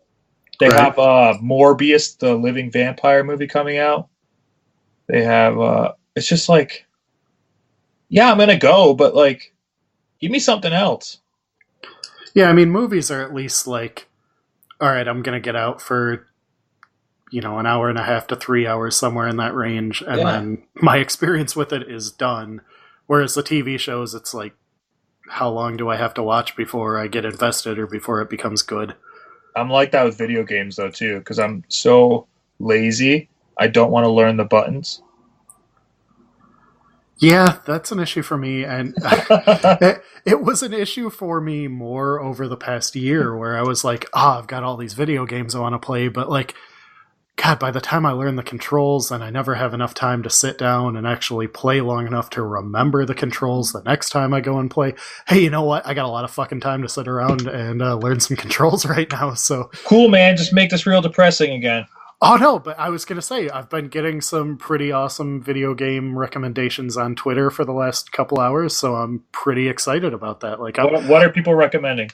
They Right. have Morbius, the living vampire movie coming out. They have it's just like, yeah, I'm gonna go, but like, give me something else. Yeah, I mean, movies are at least like, all right, I'm going to get out for, an hour and a half to 3 hours, somewhere in that range, and then my experience with it is done. Whereas the TV shows, it's like, how long do I have to watch before I get invested or before it becomes good? I'm like that with video games though too, because I'm so lazy. I don't want to learn the buttons. Yeah, that's an issue for me, and it was an issue for me more over the past year, where I was like, I've got all these video games I want to play, but like, God, by the time I learn the controls, then I never have enough time to sit down and actually play long enough to remember the controls the next time I go and play. Hey, you know what? I got a lot of fucking time to sit around and learn some controls right now, so... Cool, man. Just make this real depressing again. Oh, no, but I was going to say, I've been getting some pretty awesome video game recommendations on Twitter for the last couple hours, so I'm pretty excited about that. Like, what are people recommending?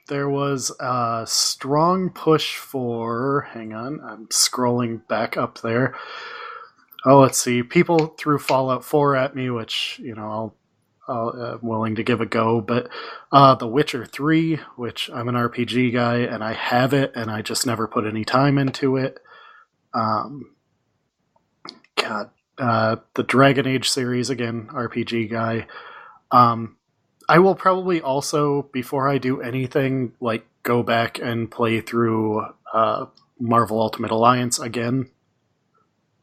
There was a strong push for... Hang on, I'm scrolling back up there. Oh, let's see. People threw Fallout 4 at me, which, I'm willing to give a go, but The Witcher 3, which I'm an RPG guy, and I have it, and I just never put any time into it. The Dragon Age series, again, RPG guy. I will probably also, before I do anything, like, go back and play through Marvel Ultimate Alliance again.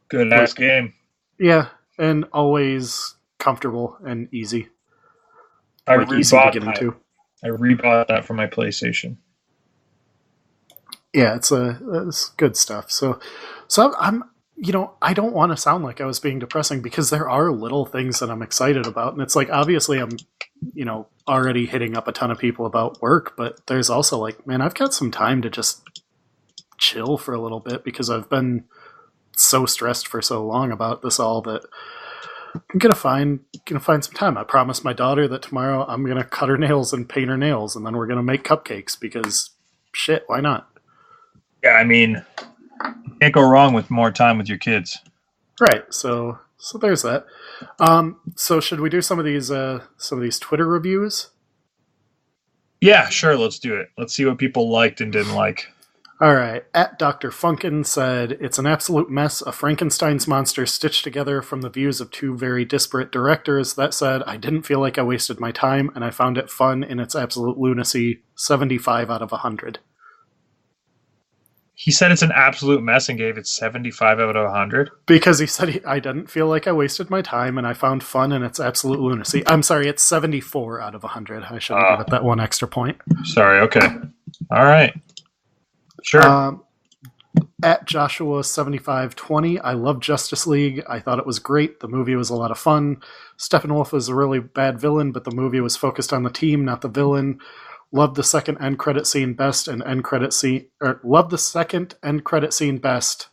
Good ass game. Yeah, and always comfortable and easy. I like easy to get rebought into. I rebought that for my PlayStation. Yeah, it's good stuff. So I'm I don't want to sound like I was being depressing, because there are little things that I'm excited about, and it's like, obviously I'm already hitting up a ton of people about work, but there's also like, man, I've got some time to just chill for a little bit, because I've been so stressed for so long about this all, that I'm gonna find some time. I promised my daughter that tomorrow I'm gonna cut her nails and paint her nails, and then we're gonna make cupcakes, because shit, why not? Yeah, I mean, you can't go wrong with more time with your kids. Right. So there's that. So should we do some of these Twitter reviews? Yeah, sure. Let's do it. Let's see what people liked and didn't like. All right. At Dr. Funkin said, it's an absolute mess, a Frankenstein's monster stitched together from the views of two very disparate directors. That said, I didn't feel like I wasted my time, and I found it fun in its absolute lunacy. 75 out of 100. He said it's an absolute mess and gave it 75 out of 100? Because he said I didn't feel like I wasted my time, and I found fun in its absolute lunacy. I'm sorry, it's 74 out of 100. I should have given it that one extra point. Sorry, okay. All right. Sure. At Joshua7520, I love Justice League. I thought it was great. The movie was a lot of fun. Steppenwolf was a really bad villain, but the movie was focused on the team, not the villain. Loved the second end credit scene best, and end credit scene... loved the second end credit scene best.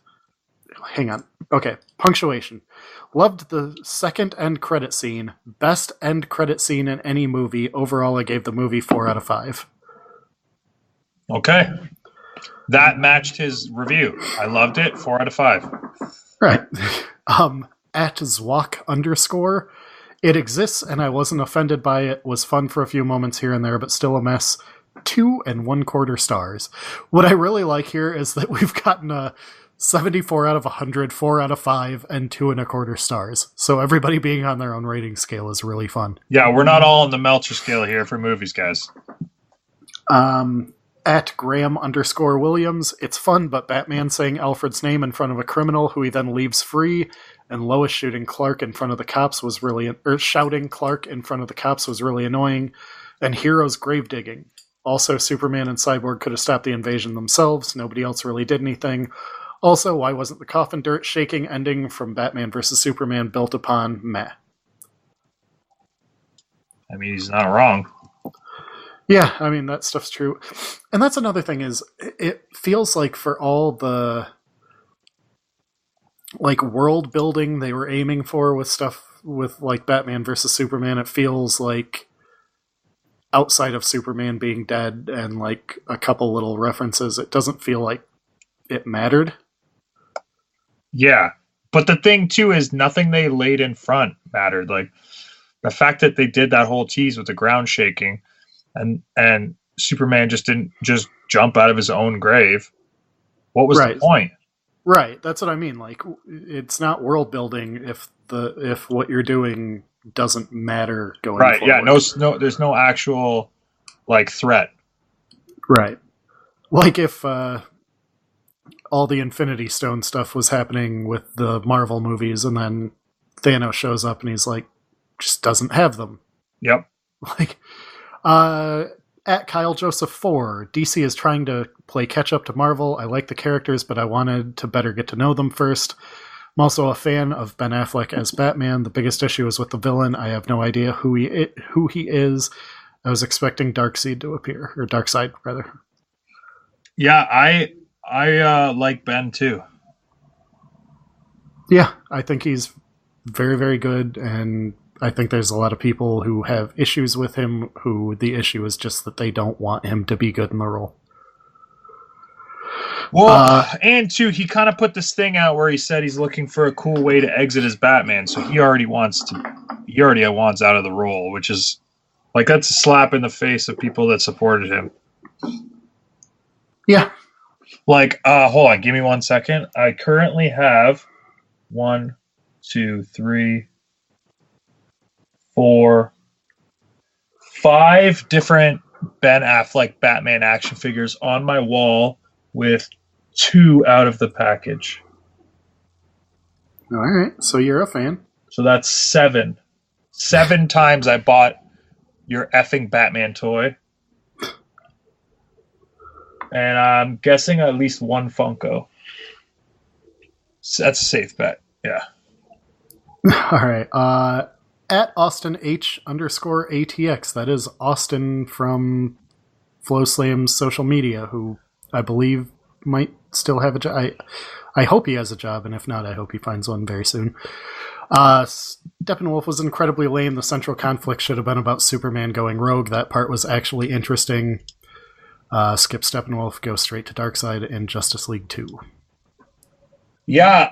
Hang on. Okay, punctuation. Loved the second end credit scene. Best end credit scene in any movie. Overall, I gave the movie 4 out of 5. Okay. That matched his review. I loved it. 4 out of 5. Right. At Zwok_, it exists, and I wasn't offended by it. Was fun for a few moments here and there, but still a mess. 2 1/4 stars. What I really like here is that we've gotten a 74 out of 100, 4 out of 5, and 2 1/4 stars. So everybody being on their own rating scale is really fun. Yeah, we're not all on the Melcher scale here for movies, guys. At Graham_Williams, it's fun, but Batman saying Alfred's name in front of a criminal who he then leaves free, and Lois shooting Clark in front of the cops was really, or shouting Clark in front of the cops was really annoying, and Heroes grave digging. Also, Superman and Cyborg could have stopped the invasion themselves. Nobody else really did anything. Also, why wasn't the coffin dirt shaking ending from Batman vs. Superman built upon meh? I mean, he's not wrong. Yeah, I mean, that stuff's true. And that's another thing is it feels like for all the like world building they were aiming for with stuff with like Batman versus Superman, it feels like outside of Superman being dead and like a couple little references, it doesn't feel like it mattered. Yeah. But the thing too is nothing they laid in front mattered. Like the fact that they did that whole tease with the ground shaking and Superman just didn't just jump out of his own grave. What was the point? Right, that's what I mean. Like, it's not world building if what you're doing doesn't matter going forward. Yeah, no, there's no actual like threat. Right, like if all the Infinity Stone stuff was happening with the Marvel movies, and then Thanos shows up and he's like, just doesn't have them. Yep. Like, at Kyle Joseph 4, DC is trying to play catch up to Marvel. I like the characters, but I wanted to better get to know them first. I'm also a fan of Ben Affleck as Batman. The biggest issue is with the villain. I have no idea who he is. I was expecting Darkseid to appear, or Darkseid rather. Yeah, I like Ben too. Yeah, I think he's very, very good, and I think there's a lot of people who have issues with him who the issue is just that they don't want him to be good in the role. Well, and too, he kind of put this thing out where he said he's looking for a cool way to exit as Batman, so he already wants out of the role, which is like that's a slap in the face of people that supported him. Yeah. Like, hold on, give me 1 second. I currently have 1, 2, 3, 4, 5 different Ben Affleck Batman action figures on my wall with 2 out of the package. All right, so you're a fan. So that's 7. 7 times I bought your effing Batman toy. And I'm guessing at least 1 Funko. So that's a safe bet. Yeah. All right. At Austin H_ATX. That is Austin from FloSlam's social media, who I believe might still have a job. I hope he has a job, and if not, I hope he finds one very soon. Steppenwolf was incredibly lame. The central conflict should have been about Superman going rogue. That part was actually interesting. Skip Steppenwolf, go straight to Darkseid in Justice League 2. Yeah,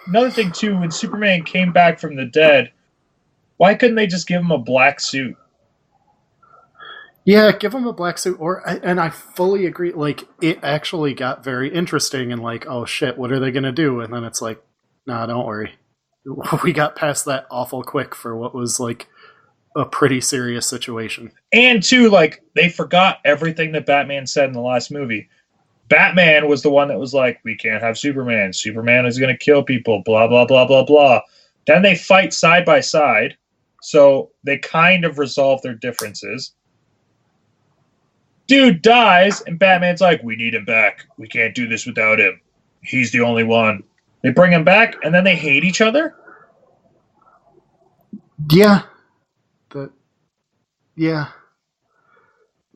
another thing too, when Superman came back from the dead, why couldn't they just give him a black suit? Yeah, give him a black suit, and I fully agree. Like, it actually got very interesting, and like, oh shit, what are they gonna do? And then it's like, nah, don't worry, we got past that awful quick for what was like a pretty serious situation. And too, like, they forgot everything that Batman said in the last movie. Batman was the one that was like, we can't have Superman. Superman is going to kill people, blah, blah, blah, blah, blah. Then they fight side by side. So they kind of resolve their differences. Dude dies, and Batman's like, we need him back. We can't do this without him. He's the only one. They bring him back, and then they hate each other? Yeah.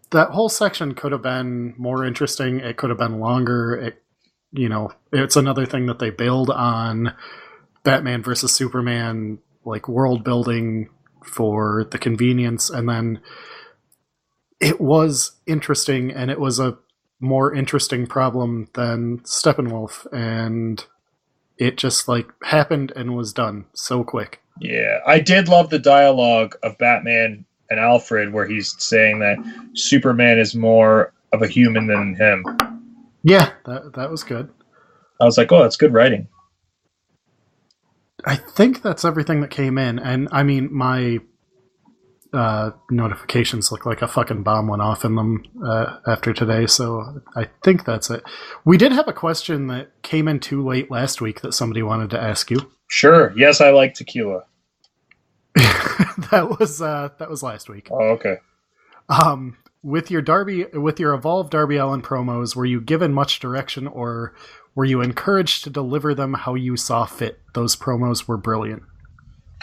That whole section could have been more interesting. It could have been longer. It's another thing that they build on Batman versus Superman, like world building for the convenience. And then it was interesting, and it was a more interesting problem than Steppenwolf. And it just like happened and was done so quick. Yeah, I did love the dialogue of Batman and Alfred where he's saying that Superman is more of a human than him. Yeah, that was good. I was like, oh, that's good writing. I think that's everything that came in. And I mean, my notifications look like a fucking bomb went off in them after today, so I think that's it. We did have a question that came in too late last week that somebody wanted to ask you. Sure. Yes, I like tequila. That was last week. Oh, okay. With your Evolve Darby Allin promos, were you given much direction, or were you encouraged to deliver them how you saw fit? Those promos were brilliant.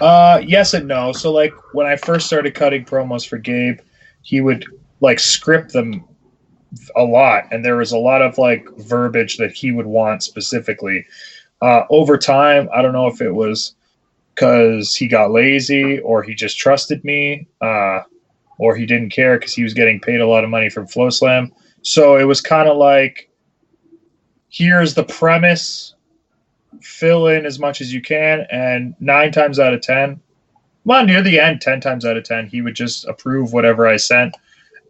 Yes and no. So like when I first started cutting promos for Gabe, he would like script them a lot, and there was a lot of like verbiage that he would want specifically. Over time, I don't know if it was because he got lazy or he just trusted me, or he didn't care because he was getting paid a lot of money from FloSlam. So it was kind of like, here's the premise, fill in as much as you can, and 9 times out of 10, well, near the end, 10 times out of 10, he would just approve whatever I sent.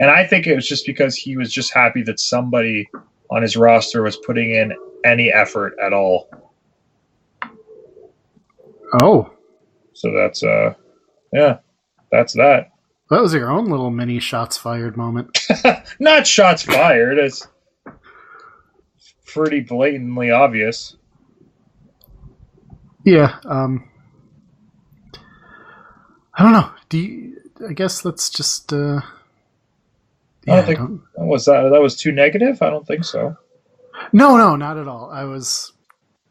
And I think it was just because he was just happy that somebody on his roster was putting in any effort at all. Oh. So that's, yeah, that's that. That was your own little mini shots fired moment. Not shots fired. It's pretty blatantly obvious. Yeah. I don't know. I guess that's just. I don't think that was too negative. I don't think so. No, not at all. I was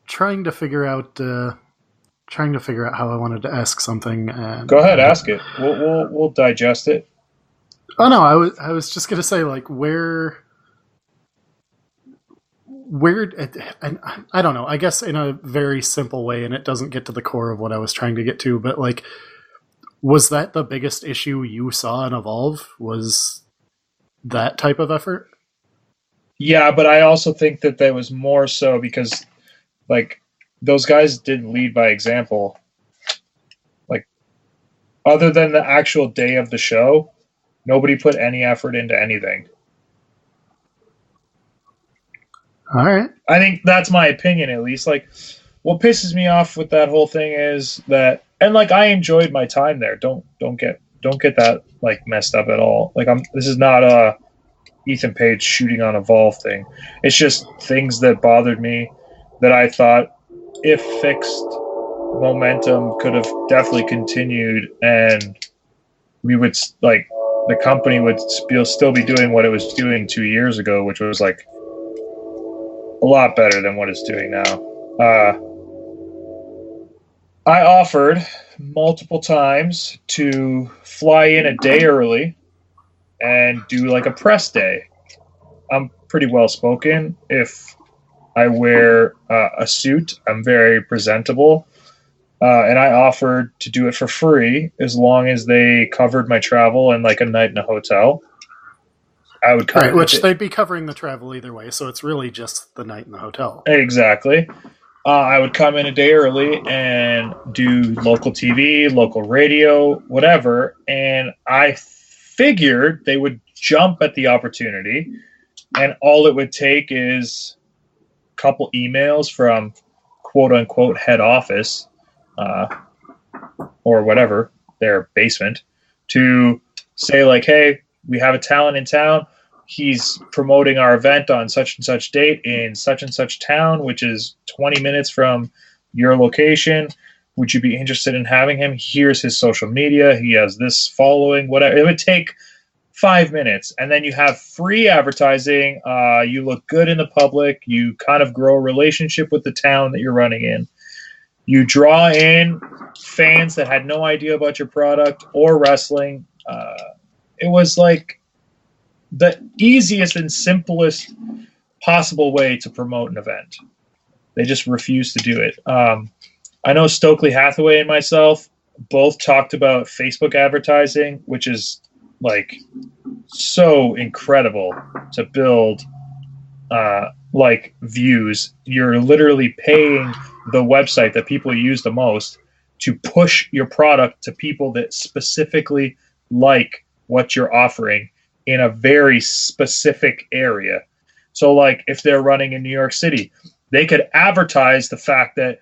trying to figure out how I wanted to ask something. And go ahead, ask it. We'll digest it. Oh no, I was just gonna say like where. And I don't know. I guess in a very simple way, and it doesn't get to the core of what I was trying to get to. But like, was that the biggest issue you saw in Evolve? Was that type of effort? Yeah, but I also think that was more so because, like, those guys didn't lead by example. Like, other than the actual day of the show, nobody put any effort into anything. All right. I think that's my opinion, at least. Like, what pisses me off with that whole thing is that, and like, I enjoyed my time there. Don't get that like messed up at all. Like, this is not a Ethan Page shooting on Evolve thing. It's just things that bothered me that I thought, if fixed, momentum could have definitely continued, and we would like the company would still be doing what it was doing 2 years ago, which was like a lot better than what it's doing now. I offered multiple times to fly in a day early and do like a press day. I'm pretty well spoken. If I wear a suit, I'm very presentable. And I offered to do it for free as long as they covered my travel and like a night in a hotel. I would cover which they'd be covering the travel either way, so it's really just the night in the hotel. Exactly. I would come in a day early and do local TV, local radio, whatever. And I figured they would jump at the opportunity, and all it would take is a couple emails from quote unquote head office or whatever, their basement, to say like, hey, we have a talent in town. He's promoting our event on such and such date in such and such town, which is 20 minutes from your location. Would you be interested in having him? Here's his social media. He has this following, whatever. It would take 5 minutes. And then you have free advertising. You look good in the public. You kind of grow a relationship with the town that you're running in. You draw in fans that had no idea about your product or wrestling. It was like the easiest and simplest possible way to promote an event. They just refused to do it. I know Stokely Hathaway and myself both talked about Facebook advertising, which is like so incredible to build like views. You're literally paying the website that people use the most to push your product to people that specifically like what you're offering in a very specific area. So like if they're running in New York City, they could advertise the fact that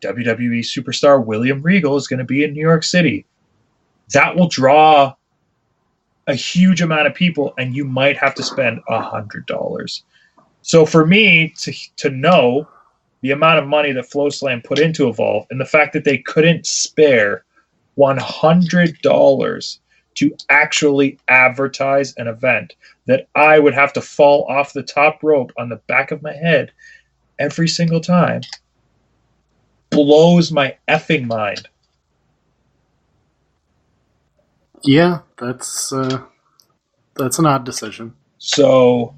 WWE superstar William Regal is going to be in New York City. That will draw a huge amount of people, and you might have to spend $100. So for me to know the amount of money that FloSlam put into Evolve, and the fact that they couldn't spare $100 to actually advertise an event that I would have to fall off the top rope on the back of my head every single time, blows my effing mind. Yeah, that's an odd decision. So,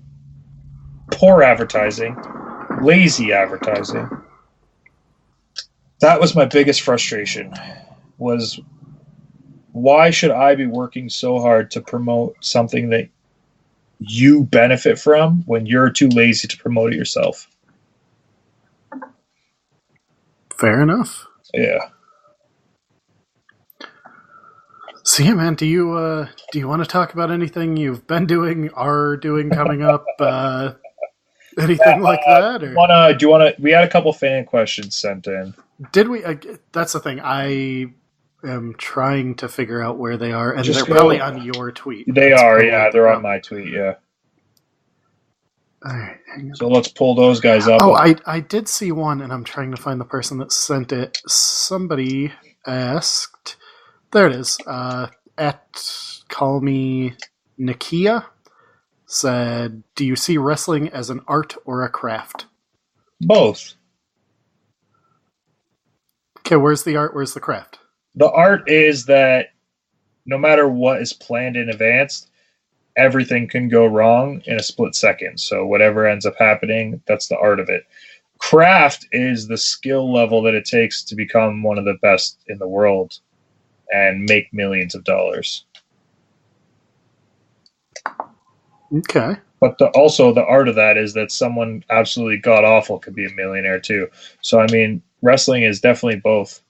poor advertising, lazy advertising. That was my biggest frustration. Was why should I be working so hard to promote something that you benefit from when you're too lazy to promote it yourself? Fair enough. Yeah. So yeah, man, do you want to talk about anything you've been doing, are doing coming up, anything like that? Or Do you wanna? We had a couple fan questions sent in. did we? That's the thing. I am trying to figure out where they are, and Just they're go- probably on your tweet. They That's are, probably yeah. the They're on problem. my tweet, yeah. All right, hang on. So let's pull those guys up. Oh, I did see one, and I'm trying to find the person that sent it. Somebody asked. There it is. At Call Me Nakia said, "Do you see wrestling as an art or a craft?" Both. Okay, where's the art? Where's the craft? The art is that no matter what is planned in advance, everything can go wrong in a split second. So whatever ends up happening, that's the art of it. Craft is the skill level that it takes to become one of the best in the world and make millions of dollars. Okay. But also the art of that is that someone absolutely god awful could be a millionaire too. So I mean, wrestling is definitely both.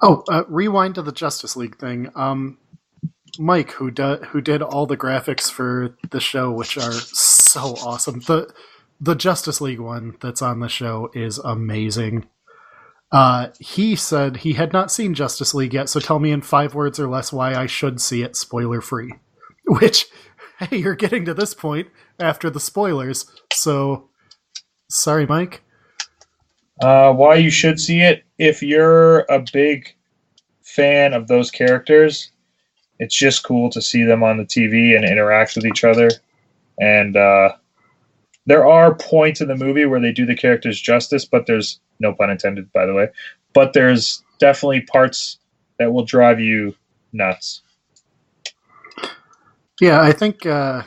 Oh, rewind to the Justice League thing. Mike, who did all the graphics for the show, which are so awesome. The Justice League one that's on the show is amazing. He said he had not seen Justice League yet, so tell me in 5 words or less why I should see it spoiler free. Which, hey, you're getting to this point after the spoilers, so sorry, Mike. Why you should see it, if you're a big fan of those characters, it's just cool to see them on the TV and interact with each other. And there are points in the movie where they do the characters justice, but there's no pun intended, by the way. But there's definitely parts that will drive you nuts. Yeah, I think the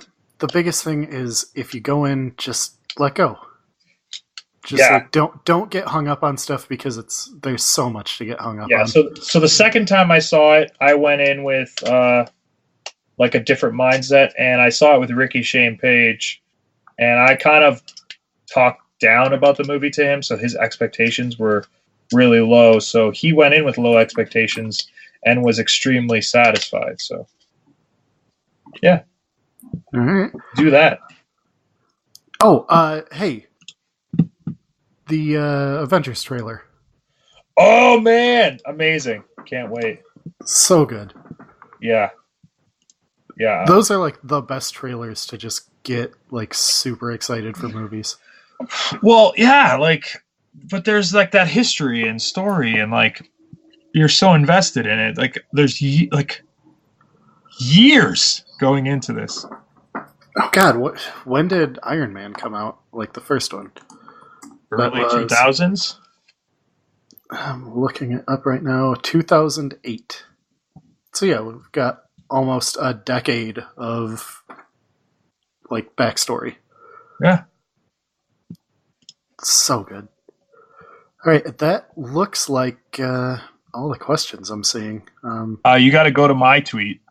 biggest thing is if you go in, just let go. Just like don't get hung up on stuff because there's so much to get hung up on. So the second time I saw it, I went in with like a different mindset, and I saw it with Ricky Shane Page, and I kind of talked down about the movie to him, so his expectations were really low. So he went in with low expectations and was extremely satisfied. So yeah, All right. do that. Oh, hey. The Avengers trailer. Oh man, amazing! Can't wait. So good. Yeah. Those are like the best trailers to just get like super excited for movies. Well, yeah, but there's like that history and story, and like you're so invested in it. Like there's years going into this. Oh God, when did Iron Man come out? Like the first one? Early 2000s? I'm looking it up right now. 2008. So yeah, we've got almost a decade of like backstory. Yeah. So good. All right, that looks like all the questions I'm seeing. You got to go to my tweet.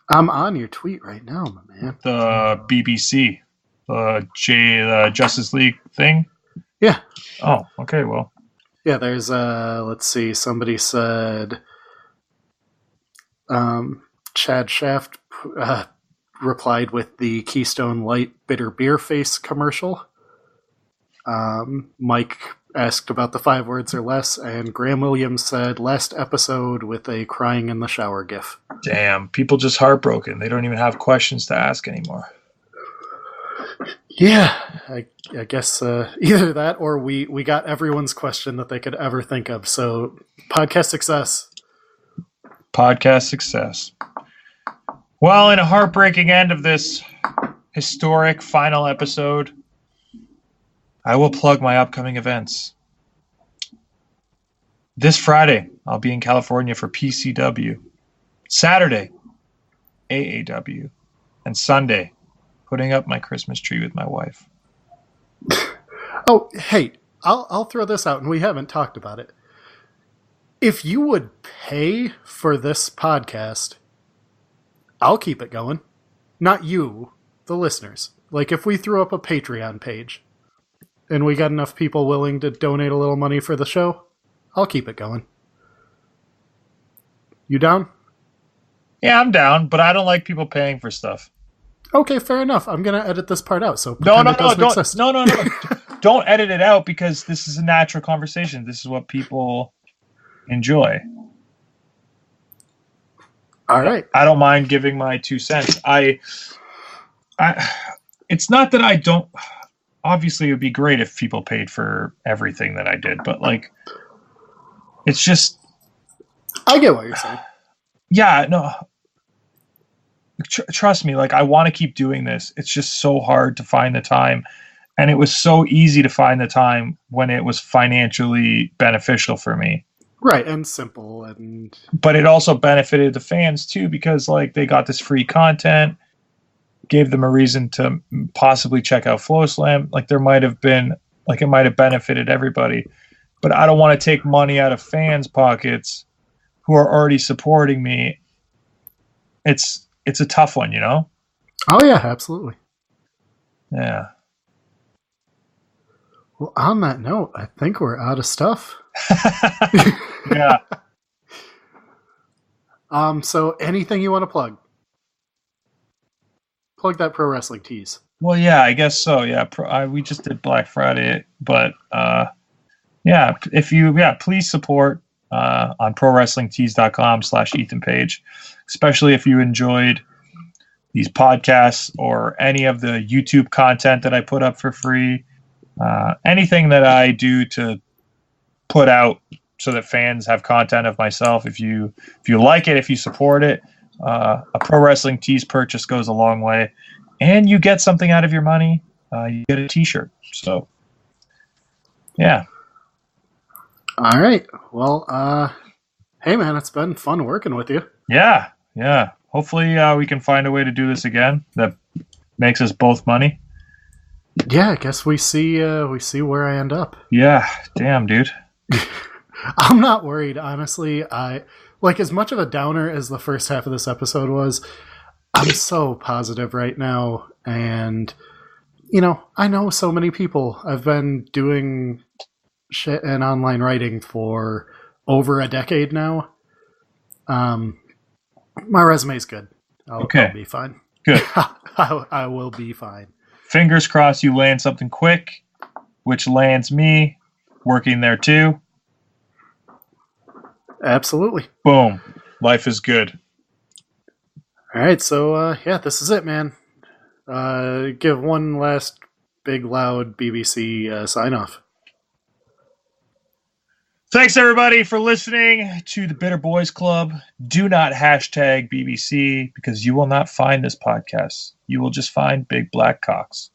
I'm on your tweet right now, my man. The BBC, Justice League thing. Yeah. Oh, okay. Well. Yeah, there's let's see. Somebody said Chad Shaft replied with the Keystone Light Bitter Beer Face commercial. Mike asked about the 5 words or less, and Graham Williams said last episode with a crying in the shower gif. Damn, people just heartbroken. They don't even have questions to ask anymore. Yeah, I guess either that or we got everyone's question that they could ever think of. So podcast success. Podcast success. Well, in a heartbreaking end of this historic final episode, I will plug my upcoming events. This Friday, I'll be in California for PCW. Saturday, AAW. And Sunday, putting up my Christmas tree with my wife. Oh, hey, I'll throw this out, and we haven't talked about it. If you would pay for this podcast, I'll keep it going. Not you, the listeners. Like, if we threw up a Patreon page and we got enough people willing to donate a little money for the show, I'll keep it going. You down? Yeah, I'm down, but I don't like people paying for stuff. Okay, fair enough. I'm going to edit this part out. So No, don't don't edit it out, because this is a natural conversation. This is what people enjoy. All right. I don't mind giving my 2 cents. It's not that I don't. Obviously, it would be great if people paid for everything that I did, but like, it's just. I get what you're saying. Yeah, no. Trust me, like, I want to keep doing this. It's just so hard to find the time, and it was so easy to find the time when it was financially beneficial for me. Right, and simple, and but it also benefited the fans too, because like they got this free content, gave them a reason to possibly check out FloSlam. Like there might have been, like it might have benefited everybody, but I don't want to take money out of fans' pockets who are already supporting me. It's a tough one, you know? Oh yeah, absolutely. Yeah. Well, on that note, I think we're out of stuff. Yeah. So anything you want to plug? Plug that pro wrestling tease. Well, yeah, I guess so. Yeah, we just did Black Friday, but yeah, please support on prowrestlingtees.com/Ethan Page, especially if you enjoyed these podcasts or any of the YouTube content that I put up for free. Anything that I do to put out so that fans have content of myself. If you like it, if you support it, a Pro Wrestling Tees purchase goes a long way, and you get something out of your money. You get a T-shirt. So, yeah. All right. Well, hey man, it's been fun working with you. Yeah. Hopefully, we can find a way to do this again that makes us both money. Yeah, I guess we see where I end up. Yeah. Damn, dude. I'm not worried, honestly. I like, as much of a downer as the first half of this episode was, I'm so positive right now, and you know, I know so many people. I've been doing shit and online writing for over a decade now. My resume's good. I'll be fine. Good. I will be fine. Fingers crossed you land something quick, which lands me working there too. Absolutely. Boom. Life is good. All right, so yeah, this is it, man. Give one last big loud BBC sign off. Thanks everybody for listening to the Bitter Boys Club. Do not hashtag BBC, because you will not find this podcast. You will just find big black cocks.